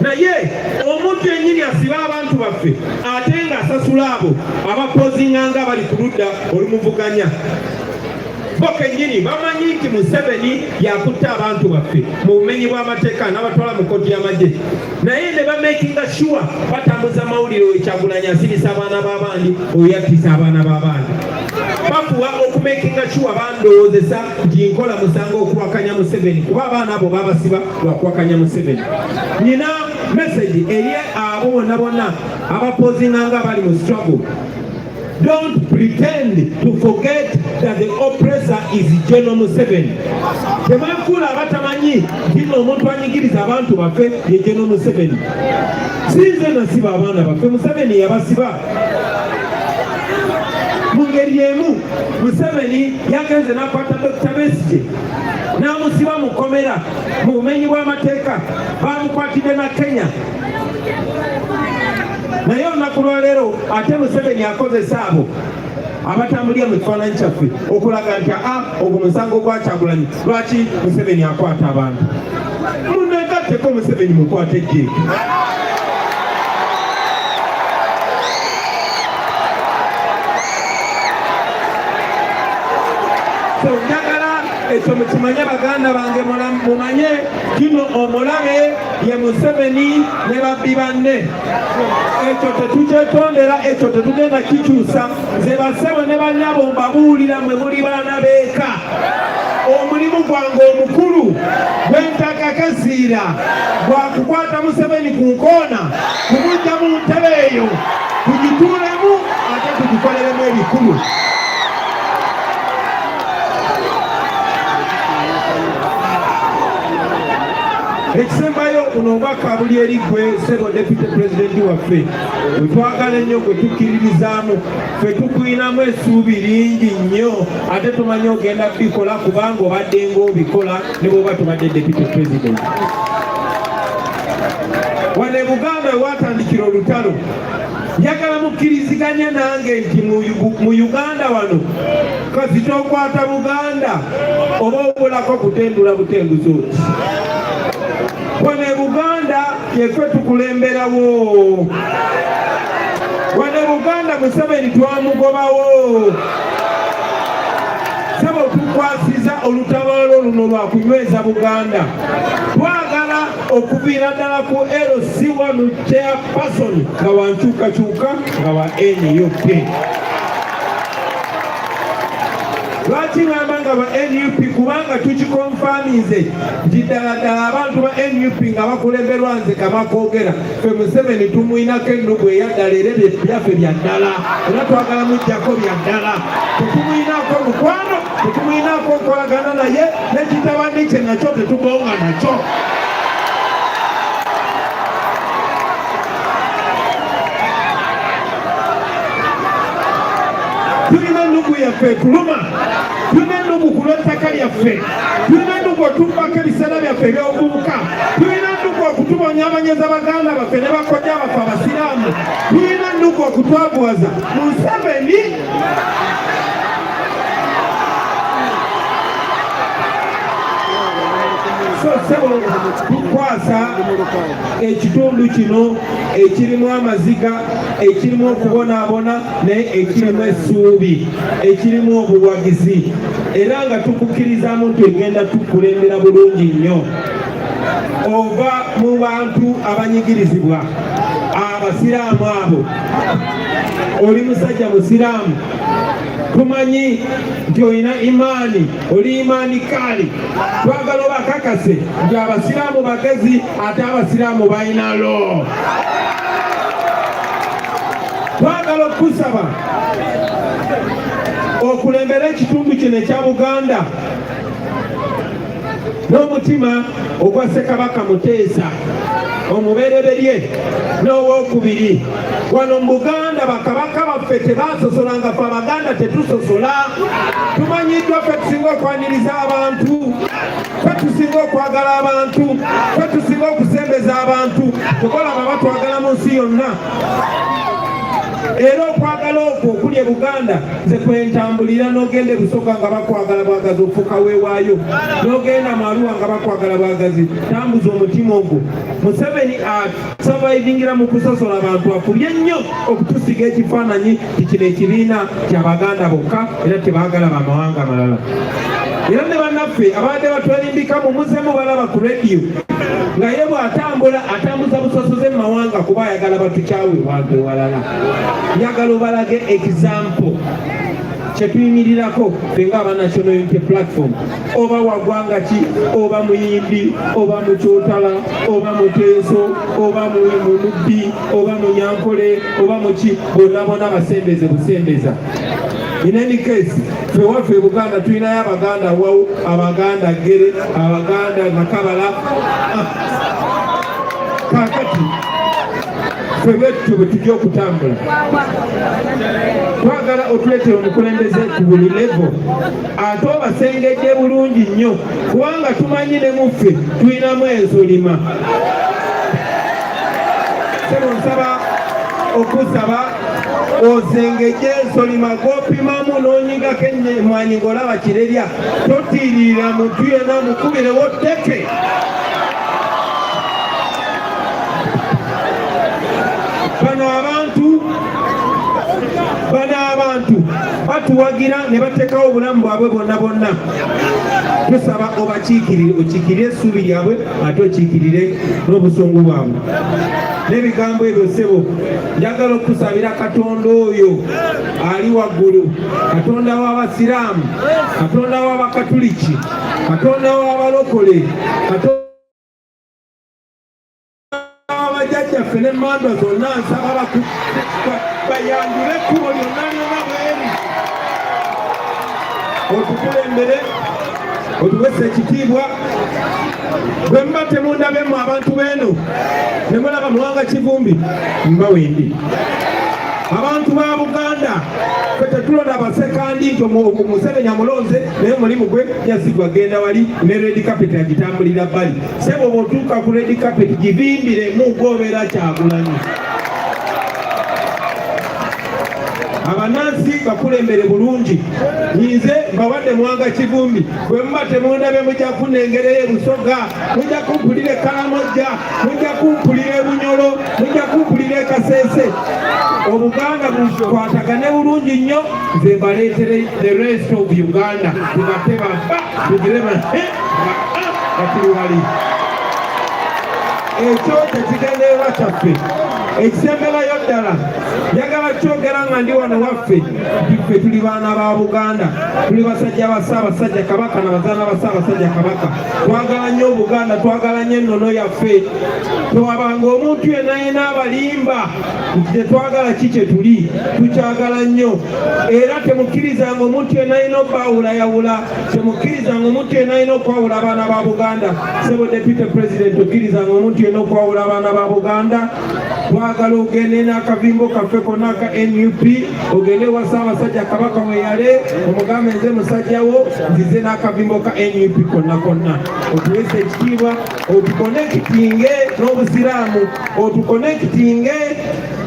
Naye omuntu yennyini asiba abantu baffe ate ng'asasula abo abapozinganga bali ku ludda olumuvuganya. Bo kennyini bamanyi nti Museveni yakutta abantu baffe mu bumenyi bw'amateeka n'abatwala mu kooti y'amagye. Naye ne bamakinga sure batambuza mawulire oyo Kyagulanyi asirisa abaana b'abandi oyo yattisa abaana b'abandi. Bafuwa okumakinga sure bandowoozesa nti nkola musango okuwakanya Museveni kuba abaana abo babasiba lwakuwakanya Museveni. Nina message eri abo bonna abapozinanga bali mu struggle. Don't pretend to forget that the oppressor is General Museveni. Temakula abatamanyi nti omuntu anyigiriza abantu baffe ye General Museveni. Sinze nasiba abaana baffe, Museveni yabasiba. Mu ngeri emu Museveni yagenze n'akwata Dr. Besigye n'amusiba mu kkomera mu bumenyi bw'amateeka, bamukwatidde na Kenya. Naye olunaku lwaleero ate Museveni akozesa abo abatambulira mu kifaananyi kyaffe okulaga nti ogwo musango gwa Kyagulanyi, lwaki Museveni akwata abantu. Munnegatteko Museveni mukwate ejjeeke. Njagala ekyo mukimanye baganda bange, mumanye kino omulabe ye Museveni ne babbi banne. Ekyo tetukyetondera, ekyo tetugenda kikyusa. Nze bassebo ne bannyabo mbabuulira mwe muli baana beeka, omulimu gwange omukulu gwentakakasiira gwa kukwata Museveni ku nkoona, kumujja mu ntebe eyo, tugituulemu ate tugikoleremu ebikulu. Ekisembayo buno obwaka buli eri gwe Ssebo Deputy President waffe, wetwagala ennyo gwe tukkiririzaamu, ffe tukwinamu essuubi lingi nnyo, ate tumanyi ogenda bikola kubanga obadde ng'obikola ne bw'oba tubadde Deputy President. Wano e Buganda ewatandikira olutalo, njagala mukkiriziganya nange nti mu Uganda wano kasita okwata Buganda oba obulako kutendula butenguzi oti. Wano e Buganda yeffe tukulemberawo. Wano e Buganda Museveni twamugobawo. Ssebo tukwasiza olutabaalo luno lwa kunyweza Buganda. Twagala okuviira ddala ku LC1 chairperson nga wankyukakyuka nga wa NUP. Lwaki ngamba nga ba NUP? Kubanga tukikonfamize nti ddala abantu ba NUP nga bakulemberwa nze Kamakoogera, ffe Museveni tumwinako ennugu eyaddala era byaffe bya ddala, era twagala mujjako bya ddala. Tetumwinako mukwano, tetumwinako okolagana naye, n'ekitabandi kye nakyo tetugonga nakyo. Tulina ennugu yaffe etuluma, tulina ennugu ku lw'ettaka lyaffe, tulina ennugu otubbako ebiseera byaffe eby'obuvubuka, tulina ennugu okutubonyaabonyeza baganda baffe ne bakojja baffe abasiraamu, tulina ennugu okutwabuwaza. Museveni Ssebo tukwasa ekitundu kino ekirimu amaziga, ekirimu okubonaabona, naye ekirimu essuubi, ekirimu obuwagizi, era nga tukukkirizamu nti egenda tukulembera bulungi nnyo. Ova mu bantu abanyigirizibwa abasiraamu abo, oli musajja musiraamu, tumanyi nti olina imaani, oli imaani kaali. Twagala obakakase nti abasiraamu bagezi ate abasiraamu balina lo. Twagala okusaba okulembera ekitundu kino ekya Buganda n'omutima ogwa Ssekabaka Muteesa omubereberye n'owokubiri. Wano mu Buganda bakabaka baffe tebasosolanga, ffe Abaganda tetusosola. Tumanyiddwa ffe tusinga okwaniriza abantu, ffe tusinga okwagala abantu, ffe tusinga okusembeza abantu. Tukolaba batwagala mu nsi yonna. Era okwagala okwo okuli e Buganda nze kwentambulira, n'ogenda e Busoga nga bakwagala bwagazi ofuuka weewaayo, n'ogenda mu Arua nga bakwagala bwagazi, tambuza omutima ogwo. Museveni survivingira mu kusosola abantu akubye nnyo okutusiga ekifaananyi ti kino ekibiina ky'Abaganda bokka era tebaagala bamawanga amalala. Era ne bannaffe abadde batwalimbika mu muzeemu balaba ku rediyo nga ye bw'atambula atambuza busosoze mu mawanga kuba ayagala batukyawe wange walala. Njagala obalage example. kyetuyimirirako fenga aba National Unity Platform, oba wagwanga ki, oba muyimbi, oba mukyotala, oba muteeso, oba mubbi, oba munyankole, oba muki, bonna basembeze busembeza. In any case, ffe waffe Buganda tulinayo Abaganda Wawu, Abaganda Gere, Abaganda Nakabala. Kakati ffe bettu bwe tujja okutambula twagala otuleetera omukulembeze ku buli level ate obasengedde bulungi nnyo kubanga tumanyi ne muffe tulinamu enzolima. Sebo nsaba okusaba ozengejje ensolima g'opimamu n'onyigako emmwanyi ng'olaba kirerya totiirira muntu yenna mukubirewo tteke. Bano abantu batuwagira ne bateekawo obulamu bwabwe bonna. Tusaba obakiikirire, okiikirire essuubi lyabwe ate okiikirire n'obusungu bwabwe. N'ebigambo ebyo ssebo njagala okusabira Katonda oyo ali waggulu, Katonda w'Abasiraamu, Katonda w'Abakatuliki, Katonda w'Abalokole, abajjajjaffe n'emmandwa zonna nsaba bayandule ekkubo lyonna lyonna bweri. Otukulembere, otuwese ekitiibwa. Bwe muba temundabemu abantu beeno, ne mulaba Muwanga Kivumbi, mbawe ndi. Abantu ba Buganda ffe tetulonda abasekandi nti Museveni amulonze naye omulimu gwe yasigwa agenda wali ne red carpet agitambulira bbali. Sebo bw'otuuka ku red carpet givimbiremu gw'obeera Kyagulanyi. Abanansi bakulembere bulungi. Nyize mbawadde Muwanga Kivumbi, bwe muba temundabe mujja kunengereyo e Busoga, mujja kumpulira e Kalamojja, mujja kumpulira e Bunyolo, mujja kumpulira e Kasese. Obuganda bukwatagane bulungi nnyo, nze mbaleetere the rest of Uganda. Tubate baba tugireba batuli wali. Ekyo tekigendererwa kyaffe. Ekisemberayo ddala njagala kyogera nga ndi wano waffe ffe tuli baana ba Buganda, tuli basajja ba Ssaabasajja Kabaka na bazaana ba Ssaabasajja Kabaka. Twagala nnyo Buganda, twagala nnyo ennono yaffe. Tewabanga omuntu yenna abalimba nti tetwagala ki kye tuli, tukyagala nnyo. Era temukkirizanga omuntu yenna obbawulayawula, temukkirizanga omuntu yenna okwawula abaana ba Buganda. Sebo Deputy President okkirizanga omuntu yenna okwawula abaana ba Buganda. Twagala ogende n'akavimbo kaffe konna ka NUP, ogende wa Ssaabasajja Kabaka weyale omugambe nze musajjawo nzize n'akavimbo ka NUP konna. Otuwese ekitiibwa, otukonekitinge n'Obusiraamu, otukonekitinge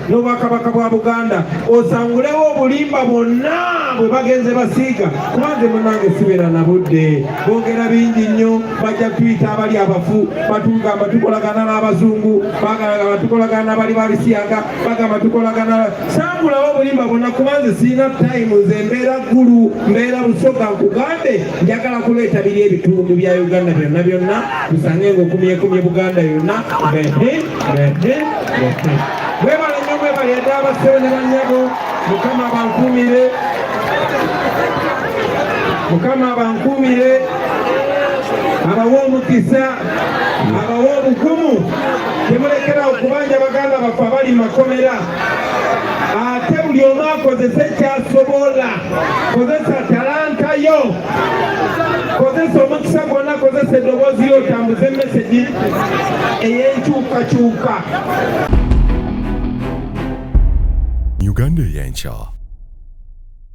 n'Obwakabaka bwa Buganda, osangulewo obulimba bonna bwe bagenze basiiga. Kubanze munange sibeera na budde, boogera bingi nnyo, bajja tuyita abali abafu, batugamba tukolagana n'Abazungu, bagamba tukolagana n'abali babisiyanga, bagamba tukolagana. Sangulawo obulimba bonna kubanze sirina time, nze mbeera ggulu, mbeera Busoga. Nkugambe njagala kuleeta biri ebitundu bya Uganda byonna tusange ng'okumyekumye Buganda yonna. Mwebale nnyo, mwebale ddala abassebo ne bannyabo. Mukama abankuumire, abawa omukisa, abawa obugumu. Temulekera okubanja Baganda baffe abali mu makomera. Ate buli omu akozese kyasobola, kozesa talanta yo, kozesa omukisa gwonna, kozesa eddoboozi yo, otambuze emesegi ey'enkyukakyuka. Uganda ey'enkya